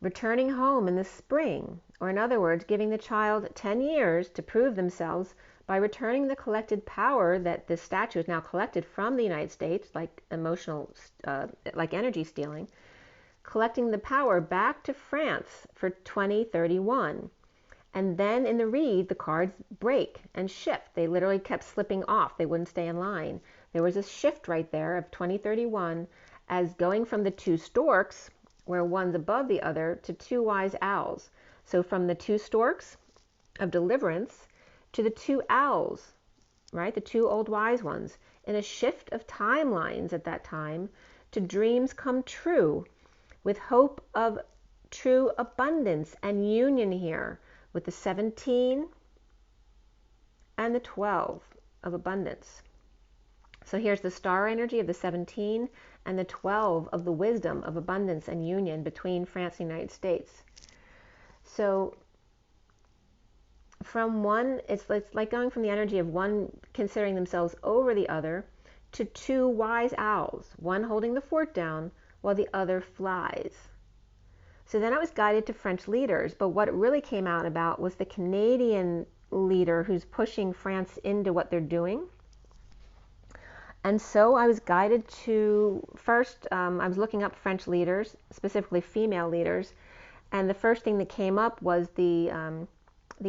Returning home in the spring, or in other words, giving the child 10 years to prove themselves by returning the collected power that this statue is now collected from the United States, like like energy stealing, collecting the power back to France for 2031. And then in the read, the cards break and shift. They literally kept slipping off. They wouldn't stay in line. There was a shift right there of 2031 as going from the two storks, where one's above the other, to two wise owls. So from the two storks of deliverance to the two owls, right? The two old wise ones, in a shift of timelines at that time to dreams come true with hope of true abundance and union here with the 17 and the 12 of abundance. So here's the star energy of the 17 and the 12 of the wisdom of abundance and union between France and the United States. So from one, it's like going from the energy of one considering themselves over the other to two wise owls, one holding the fort down while the other flies. So then I was guided to French leaders, but what it really came out about was the Canadian leader who's pushing France into what they're doing. And so I was guided to, first, I was looking up French leaders, specifically female leaders, and the first thing that came up was the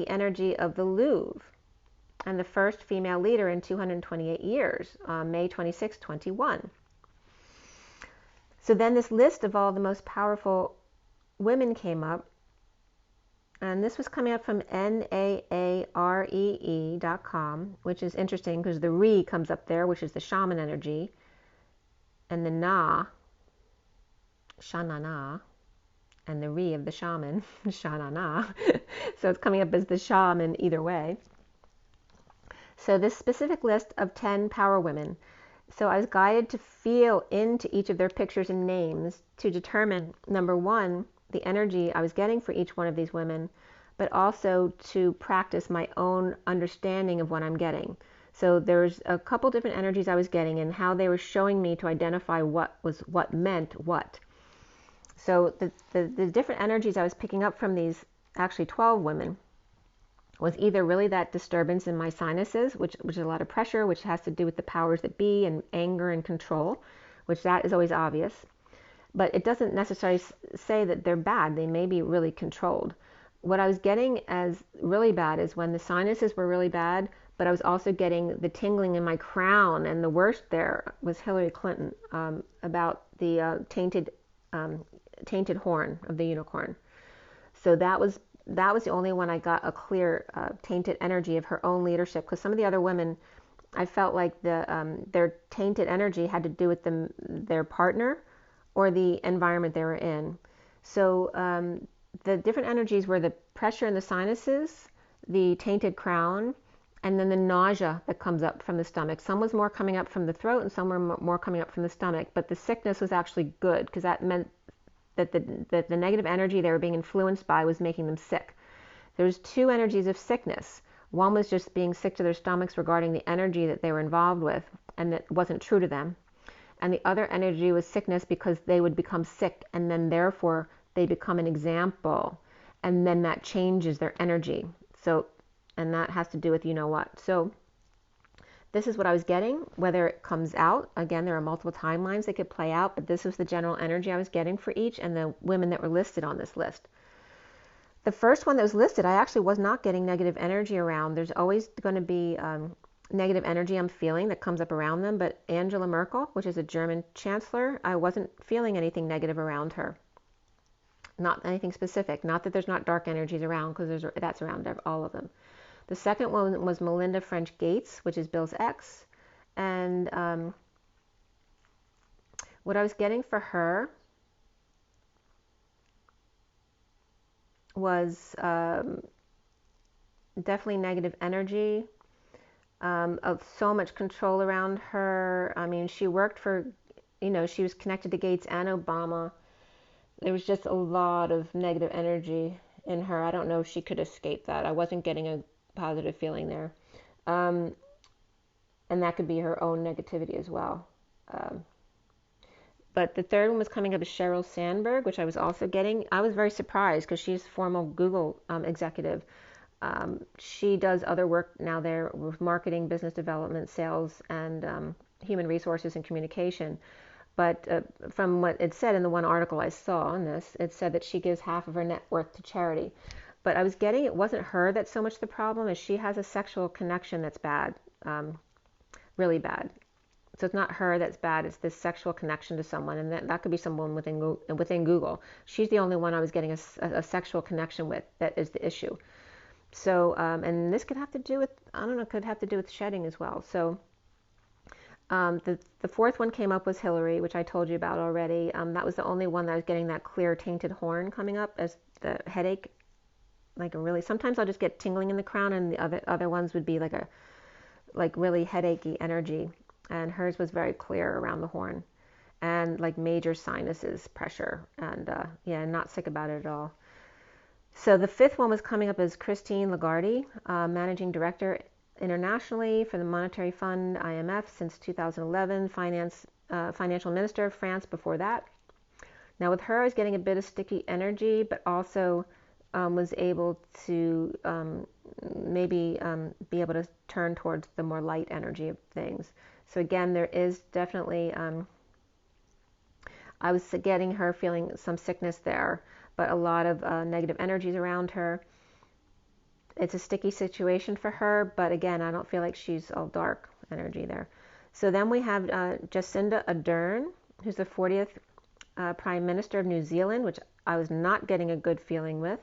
energy of the Louvre, and the first female leader in 228 years, May 26, 21. So then this list of all the most powerful women came up, and this was coming up from NAAREE.com, which is interesting because the Re comes up there, which is the shaman energy, and the Na, Shanana, and the Re of the shaman, Shanana. So it's coming up as the shaman either way. So this specific list of 10 power women. So I was guided to feel into each of their pictures and names to determine, number one, the energy I was getting for each one of these women, but also to practice my own understanding of what I'm getting. So there's a couple different energies I was getting and how they were showing me to identify what meant what. So the different energies I was picking up from these actually 12 women was either really that disturbance in my sinuses, which is a lot of pressure, which has to do with the powers that be and anger and control, which that is always obvious. But it doesn't necessarily say that they're bad. They may be really controlled. What I was getting as really bad is when the sinuses were really bad, but I was also getting the tingling in my crown, and the worst there was Hillary Clinton, about the tainted horn of the unicorn. So that was the only one I got a clear tainted energy of her own leadership, because some of the other women, I felt like their tainted energy had to do with their partner or the environment they were in. So the different energies were the pressure in the sinuses, the tainted crown, and then the nausea that comes up from the stomach. Some was more coming up from the throat and some were more coming up from the stomach, but the sickness was actually good because that meant that the negative energy they were being influenced by was making them sick. There's two energies of sickness. One was just being sick to their stomachs regarding the energy that they were involved with and that wasn't true to them. And the other energy was sickness because they would become sick and then therefore they become an example, and then that changes their energy. So, and that has to do with you know what. So this is what I was getting, whether it comes out. Again, there are multiple timelines that could play out, but this was the general energy I was getting for each and the women that were listed on this list. The first one that was listed, I actually was not getting negative energy around. There's always going to be negative energy I'm feeling that comes up around them, but Angela Merkel, which is a German chancellor, I wasn't feeling anything negative around her. Not anything specific. Not that there's not dark energies around, because that's around all of them. The second one was Melinda French Gates, which is Bill's ex. And what I was getting for her was definitely negative energy, of so much control around her. I mean, she worked for she was connected to Gates and Obama. There was just a lot of negative energy in her. I don't know if she could escape that. I wasn't getting a positive feeling there. Um, and that could be her own negativity as well. Um, but the third one was coming up as Sheryl Sandberg, which I was also getting. I was very surprised because she's former Google executive. She does other work now there with marketing, business development, sales, and human resources and communication. But from what it said in the one article I saw on this, it said that she gives half of her net worth to charity. But I was getting it wasn't her that's so much the problem as she has a sexual connection that's bad, really bad. So it's not her that's bad, it's this sexual connection to someone, and that could be someone within Google. She's the only one I was getting a sexual connection with that is the issue. So, and this could have to do with, I don't know, could have to do with shedding as well. So the fourth one came up was Hillary, which I told you about already. That was the only one that I was getting that clear tainted horn coming up as the headache. Like a really, sometimes I'll just get tingling in the crown, and the other ones would be like really headachy energy. And hers was very clear around the horn, and like major sinuses pressure, and yeah, not sick about it at all. So the fifth one was coming up as Christine Lagarde, managing director internationally for the Monetary Fund, IMF, since 2011, financial minister of France before that. Now with her, I was getting a bit of sticky energy, but also was able to maybe be able to turn towards the more light energy of things. So again, there is definitely, I was getting her feeling some sickness there, but a lot of negative energies around her. It's a sticky situation for her, but again, I don't feel like she's all dark energy there. So then we have Jacinda Ardern, who's the 40th Prime Minister of New Zealand, which I was not getting a good feeling with.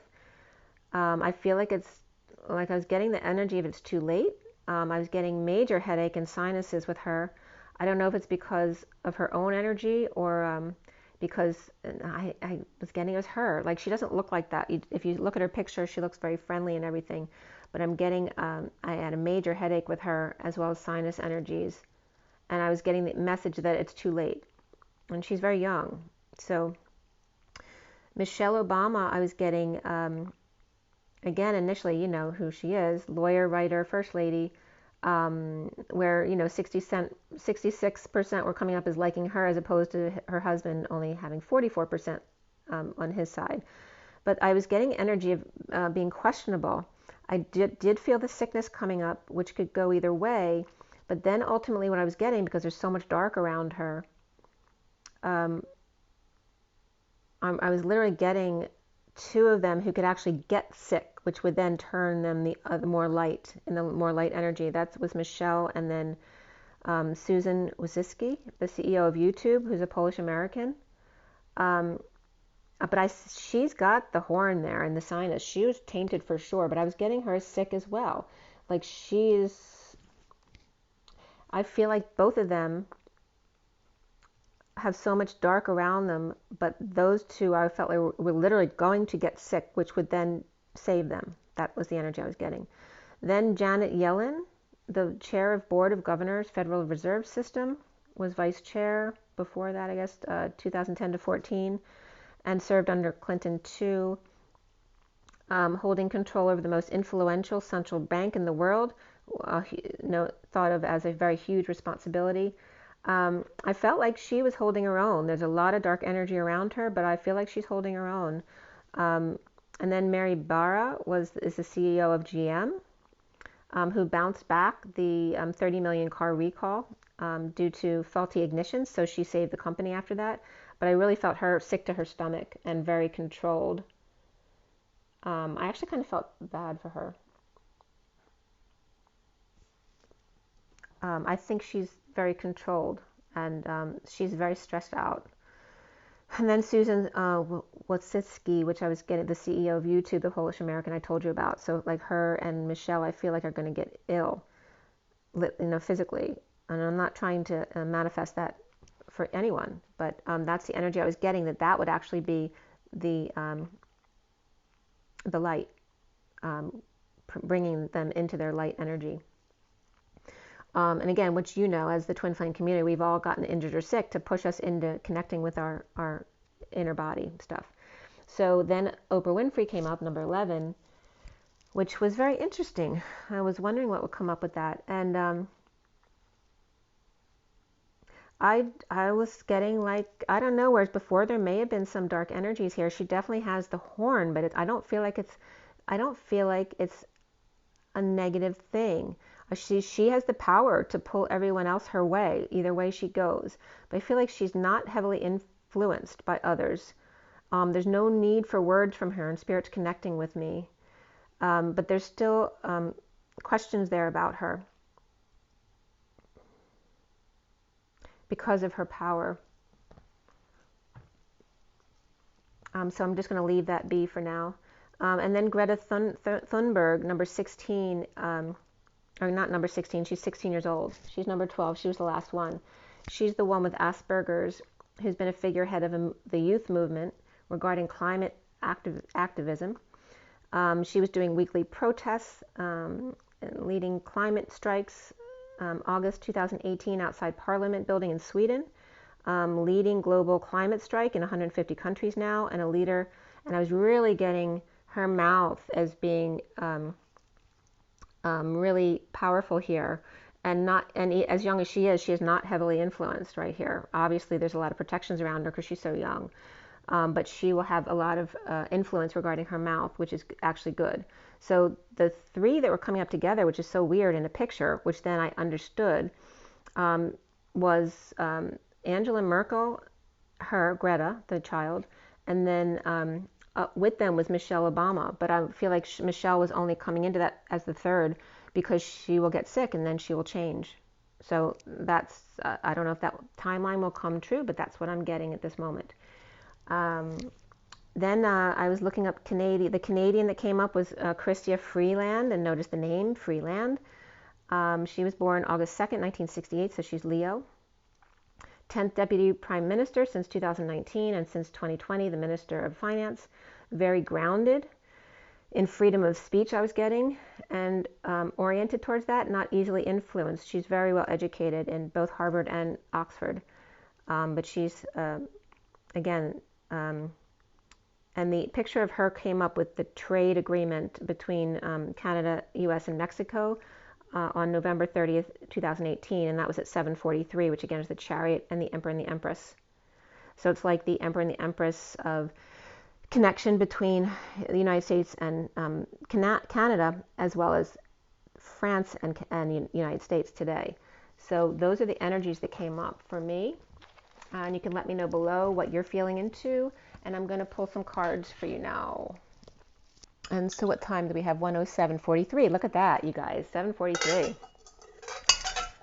I feel like it's like I was getting the energy of it's too late. I was getting major headache and sinuses with her. I don't know if it's because of her own energy or because I was getting it was her. Like she doesn't look like that. If you look at her picture, she looks very friendly and everything. But I'm getting, I had a major headache with her as well as sinus energies. And I was getting the message that it's too late. And she's very young. So Michelle Obama, I was getting, again, initially, you know who she is, lawyer, writer, first lady, where, 66% were coming up as liking her as opposed to her husband only having 44% on his side. But I was getting energy of being questionable. I did feel the sickness coming up, which could go either way. But then ultimately what I was getting, because there's so much dark around her, I was literally getting two of them who could actually get sick, which would then turn them the more light, in the more light energy. That was Michelle, and then Susan Wojcicki, the CEO of YouTube, who's a Polish American. But she's got the horn there and the sinus. She was tainted for sure, but I was getting her sick as well. Like I feel like both of them have so much dark around them, but those two I felt like were literally going to get sick, which would then save them. That was the energy I was getting. Then Janet Yellen, the chair of Board of Governors, Federal Reserve System, was vice chair before that, I guess, 2010 to 14, and served under Clinton too, holding control over the most influential central bank in the world, thought of as a very huge responsibility. I felt like she was holding her own. There's a lot of dark energy around her, but I feel like she's holding her own. And then Mary Barra is the CEO of GM, who bounced back the 30 million car recall due to faulty ignitions, so she saved the company after that. But I really felt her sick to her stomach and very controlled. I actually kind of felt bad for her. I think she's very controlled, and she's very stressed out. And then Susan Wojcicki, which I was getting, the CEO of YouTube, the Polish American I told you about. So like her and Michelle, I feel like are going to get ill, physically. And I'm not trying to manifest that for anyone, but that's the energy I was getting, that would actually be the light, bringing them into their light energy. And again, which you know, as the twin flame community, we've all gotten injured or sick to push us into connecting with our inner body stuff. So then Oprah Winfrey came up, number 11, which was very interesting. I was wondering what would come up with that. And I was getting like, I don't know, whereas before there may have been some dark energies here. She definitely has the horn, but I don't feel like it's a negative thing. She has the power to pull everyone else her way, either way she goes. But I feel like she's not heavily influenced by others. There's no need for words from her, and Spirit's connecting with me. But there's still questions there about her because of her power. So I'm just going to leave that be for now. And then Greta Thunberg, number 16, or not number 16, she's 16 years old. She's number 12. She was the last one. She's the one with Asperger's who's been a figurehead of the youth movement regarding climate activism. She was doing weekly protests, leading climate strikes, August 2018 outside Parliament building in Sweden, leading global climate strike in 150 countries now, and a leader. And I was really getting her mouth as being really powerful here, and as young as she is not heavily influenced right here. Obviously, there's a lot of protections around her because she's so young, but she will have a lot of influence regarding her mouth, which is actually good. So the three that were coming up together, which is so weird in a picture, which then I understood, was Angela Merkel, her, Greta, the child, and then with them was Michelle Obama. But I feel like Michelle was only coming into that as the third because she will get sick and then she will change. So that's, I don't know if that timeline will come true, but that's what I'm getting at this moment. Then I was looking up the Canadian that came up was Chrystia Freeland, and notice the name, Freeland. She was born August 2nd, 1968, so she's Leo. 10th Deputy Prime Minister since 2019, and since 2020, the Minister of Finance. Very grounded in freedom of speech I was getting, and oriented towards that, not easily influenced. She's very well educated in both Harvard and Oxford. But she's, again, and the picture of her came up with the trade agreement between Canada, US, and Mexico on November 30th, 2018, and that was at 7:43, which again is the Chariot and the Emperor and the Empress. So it's like the Emperor and the Empress of connection between the United States and Canada, as well as France and United States today. So those are the energies that came up for me. And you can let me know below what you're feeling into. And I'm going to pull some cards for you now. And so what time do we have? 1:07:43. Look at that, you guys. 7:43.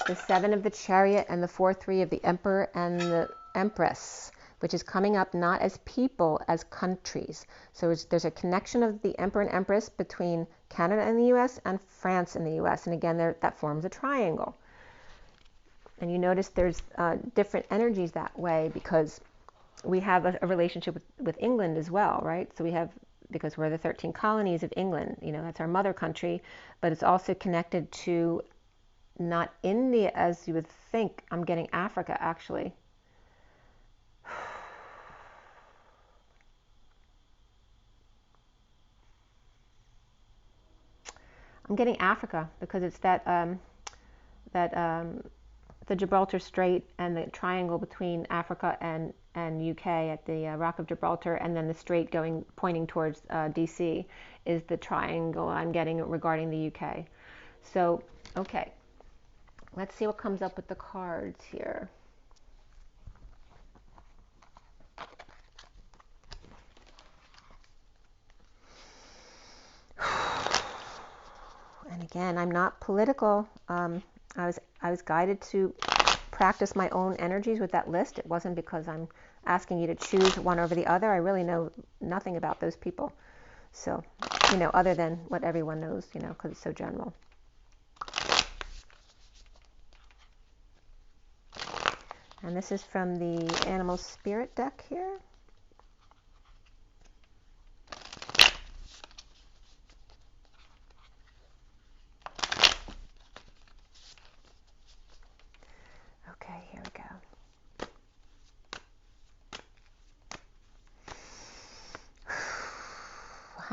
The 7 of the Chariot and the 4-3 of the Emperor and the Empress, which is coming up not as people, as countries. So there's a connection of the Emperor and Empress between Canada and the U.S. and France and the U.S. And again, that forms a triangle. And you notice there's different energies that way because we have a relationship with England as well, right? So we have, because we're the 13 colonies of England, that's our mother country, but it's also connected to not India as you would think. I'm getting Africa, actually. I'm getting Africa because it's the Gibraltar Strait and the triangle between Africa and UK at the Rock of Gibraltar, and then the strait pointing towards DC is the triangle I'm getting regarding the UK. So, okay, let's see what comes up with the cards here. And again, I'm not political. I was guided to practice my own energies with that list. It wasn't because I'm asking you to choose one over the other. I really know nothing about those people. So, other than what everyone knows, because it's so general. And this is from the Animal Spirit deck here.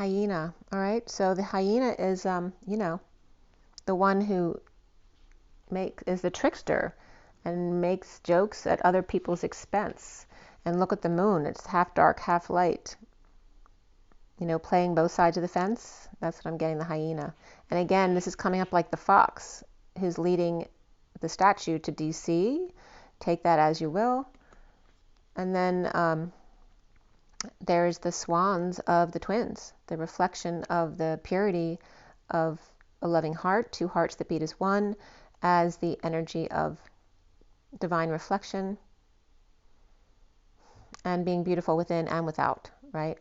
hyena. All right, so the hyena is, the one who is the trickster and makes jokes at other people's expense. And look at the moon, it's half dark, half light. Playing both sides of the fence. That's what I'm getting, the hyena. And again, this is coming up like the fox who's leading the statue to DC. Take that as you will. And then there's the swans of the twins, the reflection of the purity of a loving heart, two hearts that beat as one, as the energy of divine reflection and being beautiful within and without, right?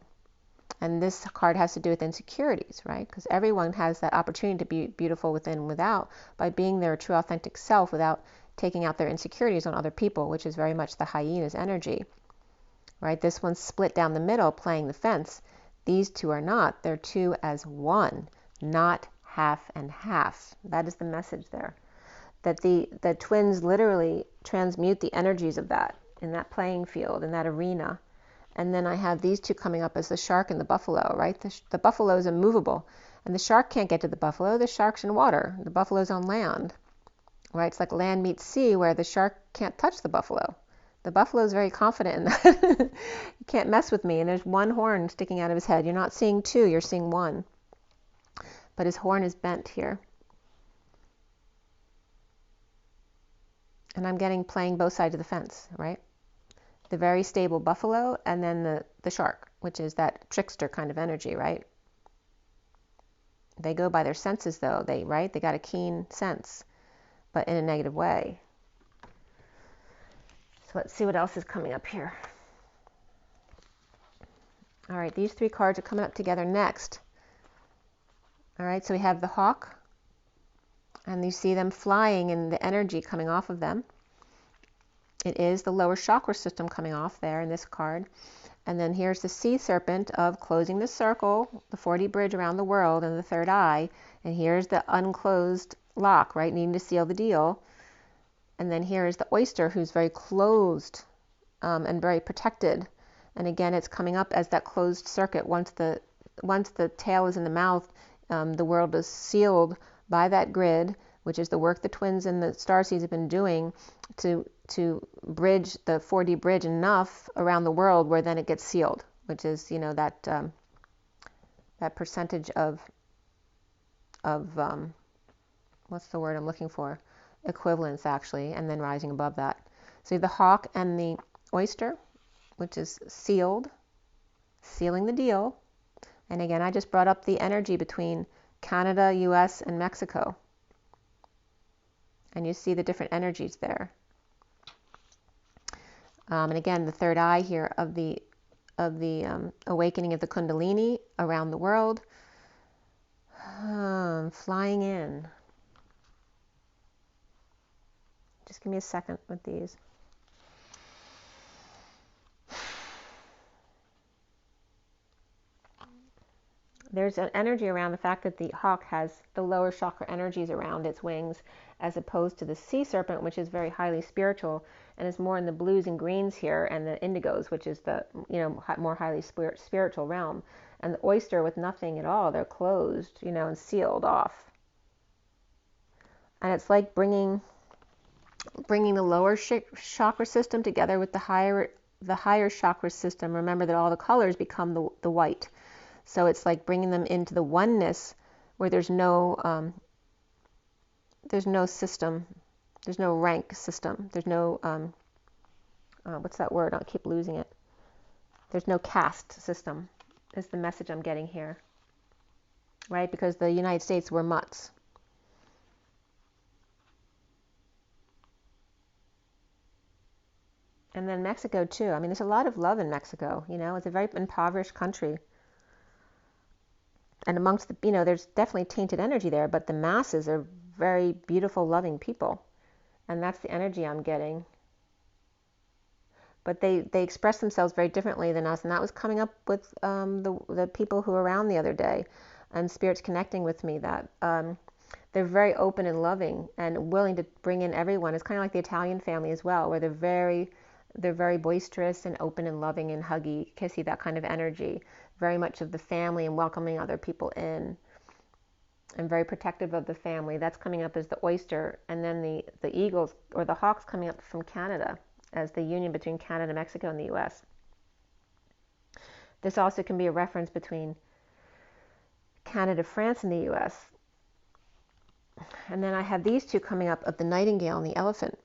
And this card has to do with insecurities, right? Because everyone has that opportunity to be beautiful within and without by being their true authentic self without taking out their insecurities on other people, which is very much the hyena's energy, right? This one's split down the middle, playing the fence. These two are not. They're two as one, not half and half. That is the message there. That the twins literally transmute the energies of that in that playing field, in that arena. And then I have these two coming up as the shark and the buffalo, right? The buffalo is immovable, and the shark can't get to the buffalo. The shark's in water. The buffalo's on land, right? It's like land meets sea, where the shark can't touch the buffalo. The buffalo is very confident in that. You can't mess with me. And there's one horn sticking out of his head. You're not seeing two, you're seeing one. But his horn is bent here. And I'm getting playing both sides of the fence, right? The very stable buffalo, and then the shark, which is that trickster kind of energy, right? They go by their senses, though, right? They got a keen sense, but in a negative way. So let's see what else is coming up here. All right, these three cards are coming up together next. All right, so we have the hawk, and you see them flying and the energy coming off of them. It is the lower chakra system coming off there in this card. And then here's the sea serpent of closing the circle, the 40 bridge around the world, and the third eye. And here's the unclosed lock, right, needing to seal the deal. And then here is the oyster, who's very closed and very protected. And again, it's coming up as that closed circuit. Once the tail is in the mouth, the world is sealed by that grid, which is the work the twins and the starseeds have been doing to bridge the 4D bridge enough around the world where then it gets sealed, which is, that percentage of what's the word I'm looking for? Equivalence, actually, and then rising above that. So the hawk and the oyster, which is sealed, sealing the deal. And again, I just brought up the energy between Canada, US, and Mexico. And you see the different energies there. And again, the third eye here of the awakening of the Kundalini around the world, flying in. Just give me a second with these. There's an energy around the fact that the hawk has the lower chakra energies around its wings, as opposed to the sea serpent, which is very highly spiritual and is more in the blues and greens here, and the indigos, which is the more highly spiritual realm. And the oyster with nothing at all, they're closed, and sealed off. And it's like bringing the lower chakra system together with the higher chakra system. Remember that all the colors become the white. So it's like bringing them into the oneness where there's no system, there's no rank system, there's no, what's that word? I'll keep losing it. There's no caste system, is the message I'm getting here, right? Because the United States were mutts. And then Mexico too. I mean, there's a lot of love in Mexico, it's a very impoverished country. And amongst the, there's definitely tainted energy there, but the masses are very beautiful, loving people. And that's the energy I'm getting. But they express themselves very differently than us. And that was coming up with the people who were around the other day. And Spirit's connecting with me that they're very open and loving and willing to bring in everyone. It's kind of like the Italian family as well, where they're very boisterous and open and loving and huggy, kissy, that kind of energy. very much of the family and welcoming other people in, and very protective of the family. That's coming up as the oyster. And then the eagles or the hawks coming up from Canada as the union between Canada, Mexico, and the US. This also can be a reference between Canada, France, and the US. And then I have these two coming up of the nightingale and the elephant.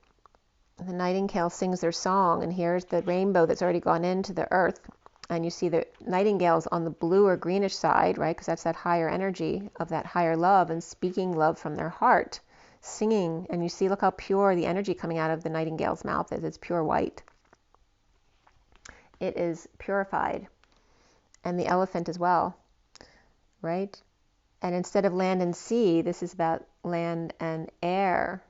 The nightingale sings their song, and here's the rainbow that's already gone into the earth. And you see the nightingales on the blue or greenish side, right? Because that's that higher energy of that higher love and speaking love from their heart, singing. And you see, look how pure the energy coming out of the nightingale's mouth is. It's pure white. It is purified. And the elephant as well, right? And instead of land and sea, this is about land and air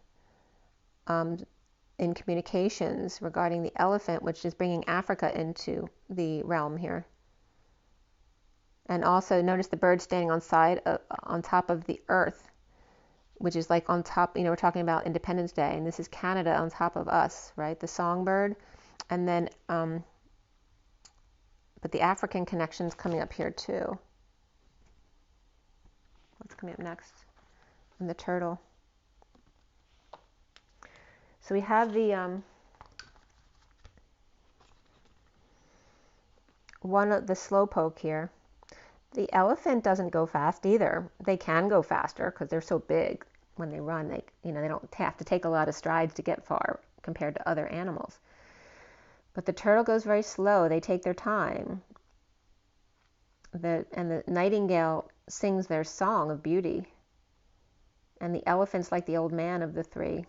in communications regarding the elephant, which is bringing Africa into the realm here. And also notice the bird standing on top of the earth, which is like on top, we're talking about Independence Day, and this is Canada on top of us, right? The songbird. And then, but the African connection's coming up here too. What's coming up next? And the turtle. So we have the one of the slowpoke here. The elephant doesn't go fast either. They can go faster because they're so big when they run. They don't have to take a lot of strides to get far compared to other animals. But the turtle goes very slow. They take their time. And the nightingale sings their song of beauty. And the elephant's like the old man of the three.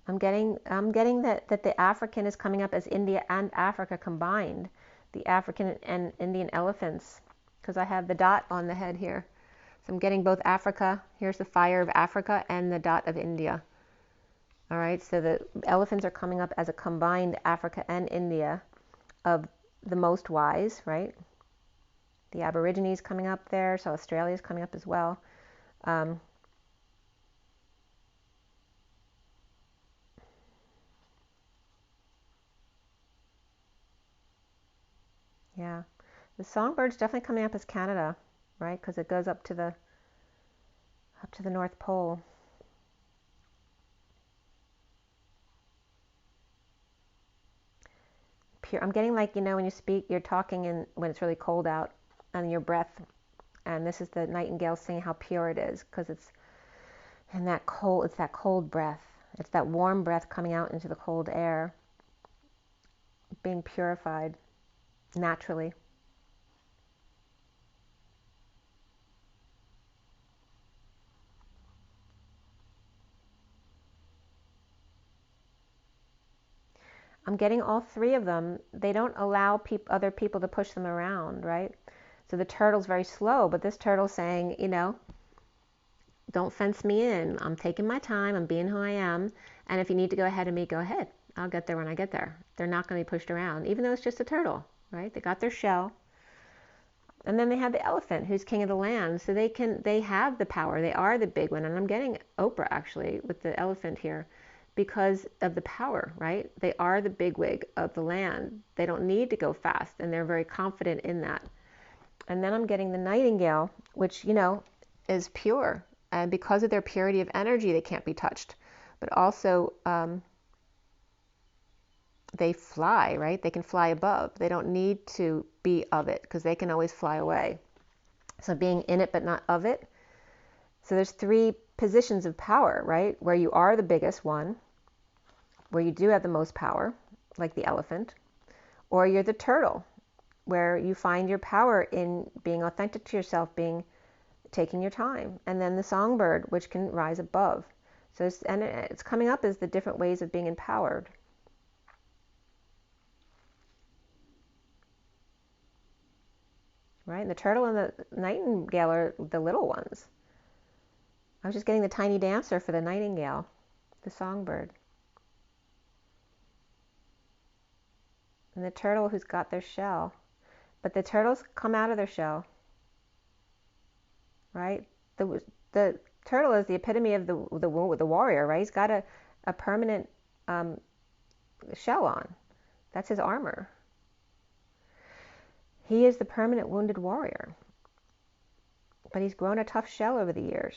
I'm getting that the African is coming up as India and Africa combined. The African and Indian elephants, because I have the dot on the head here. So I'm getting both Africa, here's the fire of Africa, and the dot of India. All right, so the elephants are coming up as a combined Africa and India of the most wise, right? The Aborigines coming up there, so Australia's coming up as well. Yeah, the songbird's definitely coming up as Canada, right? Because it goes up to the North Pole. Pure. I'm getting like, when you speak, you're talking when it's really cold out, and your breath. And this is the nightingale saying how pure it is, because it's that cold breath. It's that warm breath coming out into the cold air, being purified naturally. I'm getting all three of them. They don't allow other people to push them around, right? So the turtle's very slow, but this turtle's saying, don't fence me in. I'm taking my time. I'm being who I am. And if you need to go ahead of me, go ahead. I'll get there when I get there. They're not going to be pushed around, even though it's just a turtle, right? They got their shell. And then they have the elephant, who's king of the land. So they have the power. They are the big one. And I'm getting Oprah, actually, with the elephant here, because of the power, right? They are the bigwig of the land. They don't need to go fast, and they're very confident in that. And then I'm getting the nightingale, which, is pure. And because of their purity of energy, they can't be touched. But also, they fly, right? They can fly above. They don't need to be of it, because they can always fly away. So being in it but not of it. So there's three positions of power, right? Where you are the biggest one, where you do have the most power, like the elephant, or you're the turtle, where you find your power in being authentic to yourself, taking your time. And then the songbird, which can rise above. So it's coming up as the different ways of being empowered. Right? And the turtle and the nightingale are the little ones. I was just getting the tiny dancer for the nightingale, the songbird. And the turtle who's got their shell. But the turtles come out of their shell. Right? The turtle is the epitome of the warrior, right? He's got a permanent shell on. That's his armor. He is the permanent wounded warrior. But he's grown a tough shell over the years.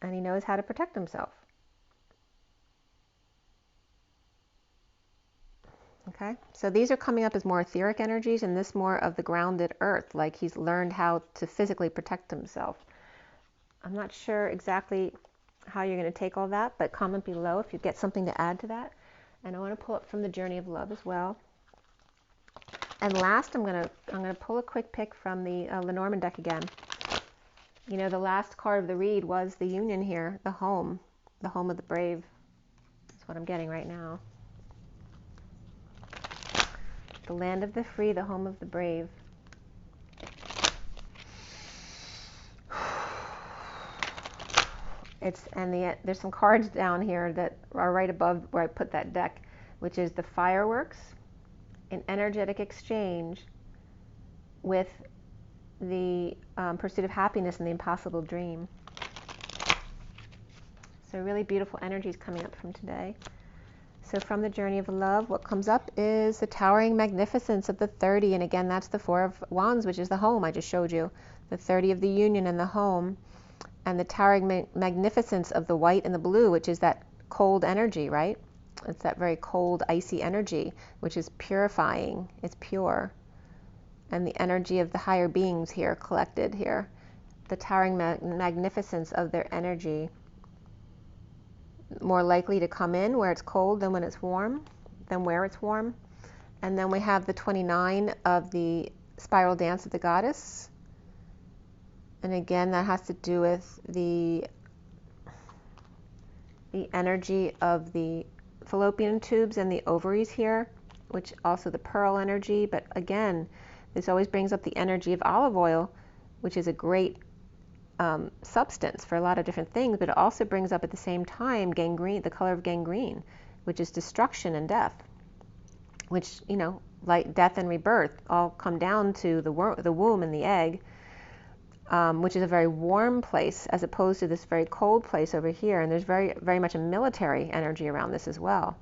And he knows how to protect himself. Okay, so these are coming up as more etheric energies, and this more of the grounded earth, like he's learned how to physically protect himself. I'm not sure exactly how you're going to take all that, but comment below if you get something to add to that. And I want to pull up from the Journey of Love as well. And last, I'm going to pull a quick pick from the Lenormand deck again. You know, the last card of the read was the Union here, the home of the brave. That's what I'm getting right now. The land of the free, the home of the brave. There's some cards down here that are right above where I put that deck, which is the fireworks, an energetic exchange with the pursuit of happiness and the impossible dream. So really beautiful energies coming up from today. So from the Journey of Love, what comes up is the towering magnificence of the 30. And again, that's the Four of Wands, which is the home I just showed you. The 30 of the Union and the home. And the towering magnificence of the white and the blue, which is that cold energy, right? It's that very cold, icy energy, which is purifying. It's pure. And the energy of the higher beings here, collected here. The towering magnificence of their energy. More likely to come in where it's cold than when it's warm, than where it's warm. And then we have the 29 of the spiral dance of the goddess. And again, that has to do with the energy of the fallopian tubes and the ovaries here, which also the pearl energy. But again, this always brings up the energy of olive oil, which is a great substance for a lot of different things, but it also brings up at the same time gangrene, the color of gangrene, which is destruction and death, which, you know, like death and rebirth all come down to the womb and the egg, which is a very warm place as opposed to this very cold place over here. And there's very, very much a military energy around this as well.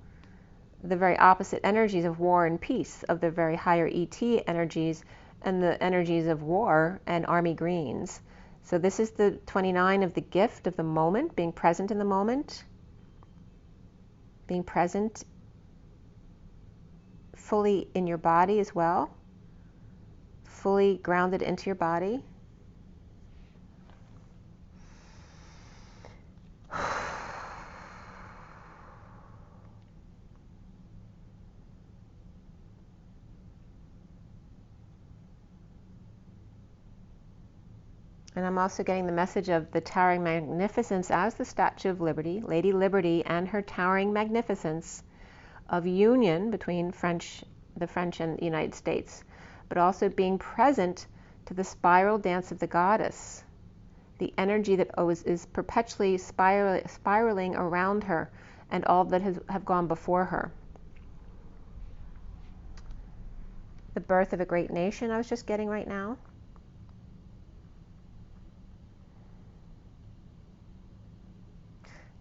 The very opposite energies of war and peace, of the very higher ET energies and the energies of war and army greens. So this is the 29 of the gift of the moment, being present in the moment, being present fully in your body as well, fully grounded into your body. And I'm also getting the message of the towering magnificence as the Statue of Liberty, Lady Liberty, and her towering magnificence of union between the French and the United States, but also being present to the spiral dance of the goddess, the energy that is perpetually spiraling around her and all that have gone before her. The birth of a great nation I was just getting right now.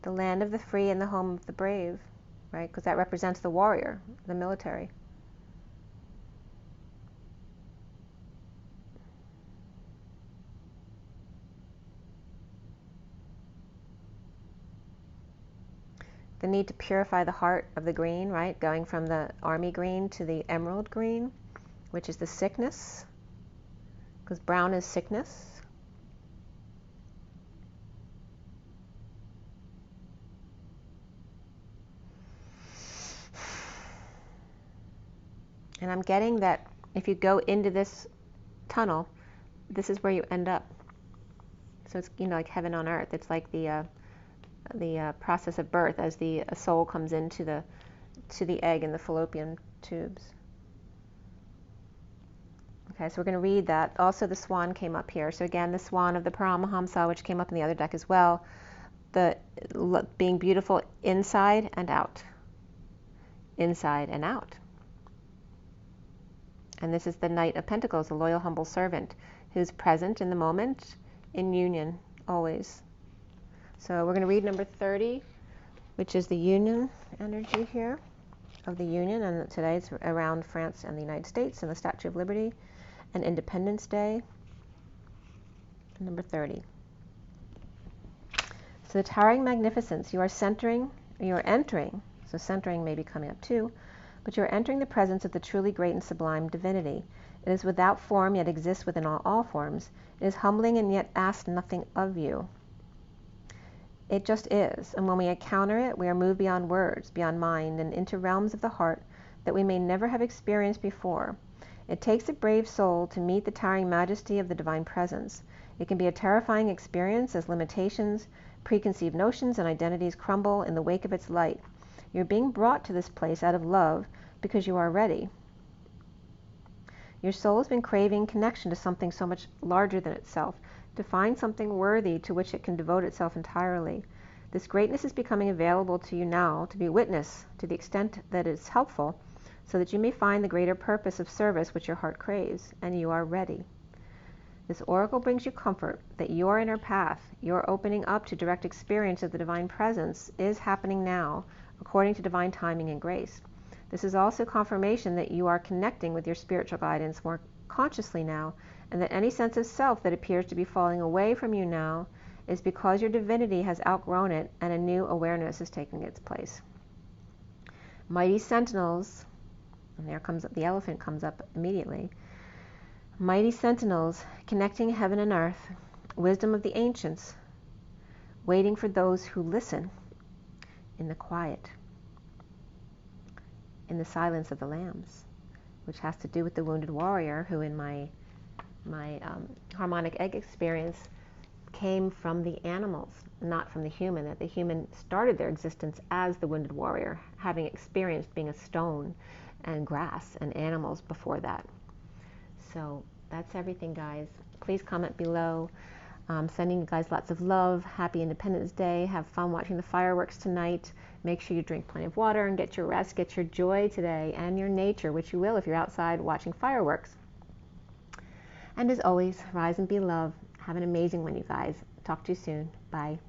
The land of the free and the home of the brave, right? Because that represents the warrior, the military. The need to purify the heart of the green, right? Going from the army green to the emerald green, which is the sickness, because brown is sickness. And I'm getting that if you go into this tunnel, this is where you end up. So it's, you know, like heaven on earth. It's like the process of birth as the soul comes into the egg in the fallopian tubes. Okay, so we're going to read that. Also, the swan came up here. So again, the swan of the Paramahamsa, which came up in the other deck as well. The being beautiful inside and out. Inside and out. And this is the Knight of Pentacles, the loyal, humble servant, who's present in the moment, in union, always. So we're going to read number 30, which is the union energy here of the union. And today it's around France and the United States and the Statue of Liberty and Independence Day. Number 30. So the towering magnificence, you are entering, so centering may be coming up too, but you are entering the presence of the truly great and sublime divinity. It is without form, yet exists within all forms. It is humbling and yet asks nothing of you. It just is, and when we encounter it, we are moved beyond words, beyond mind, and into realms of the heart that we may never have experienced before. It takes a brave soul to meet the towering majesty of the divine presence. It can be a terrifying experience as limitations, preconceived notions, and identities crumble in the wake of its light. You're being brought to this place out of love because you are ready. Your soul has been craving connection to something so much larger than itself, to find something worthy to which it can devote itself entirely. This greatness is becoming available to you now to be witness to the extent that it's helpful, so that you may find the greater purpose of service which your heart craves, and you are ready. This oracle brings you comfort that your inner path, your opening up to direct experience of the divine presence, is happening now, according to divine timing and grace. This is also confirmation that you are connecting with your spiritual guidance more consciously now, and that any sense of self that appears to be falling away from you now is because your divinity has outgrown it and a new awareness is taking its place. Mighty sentinels, and there comes the elephant comes up immediately. Mighty sentinels connecting heaven and earth, wisdom of the ancients, waiting for those who listen in the quiet, in the silence of the lambs, which has to do with the wounded warrior who in my harmonic egg experience came from the animals, not from the human, that the human started their existence as the wounded warrior, having experienced being a stone and grass and animals before that. So that's everything, guys. Please comment below. Sending you guys lots of love. Happy Independence Day. Have fun watching the fireworks tonight. Make sure you drink plenty of water and get your rest. Get your joy today and your nature, which you will if you're outside watching fireworks. And as always, rise and be love. Have an amazing one, you guys. Talk to you soon. Bye.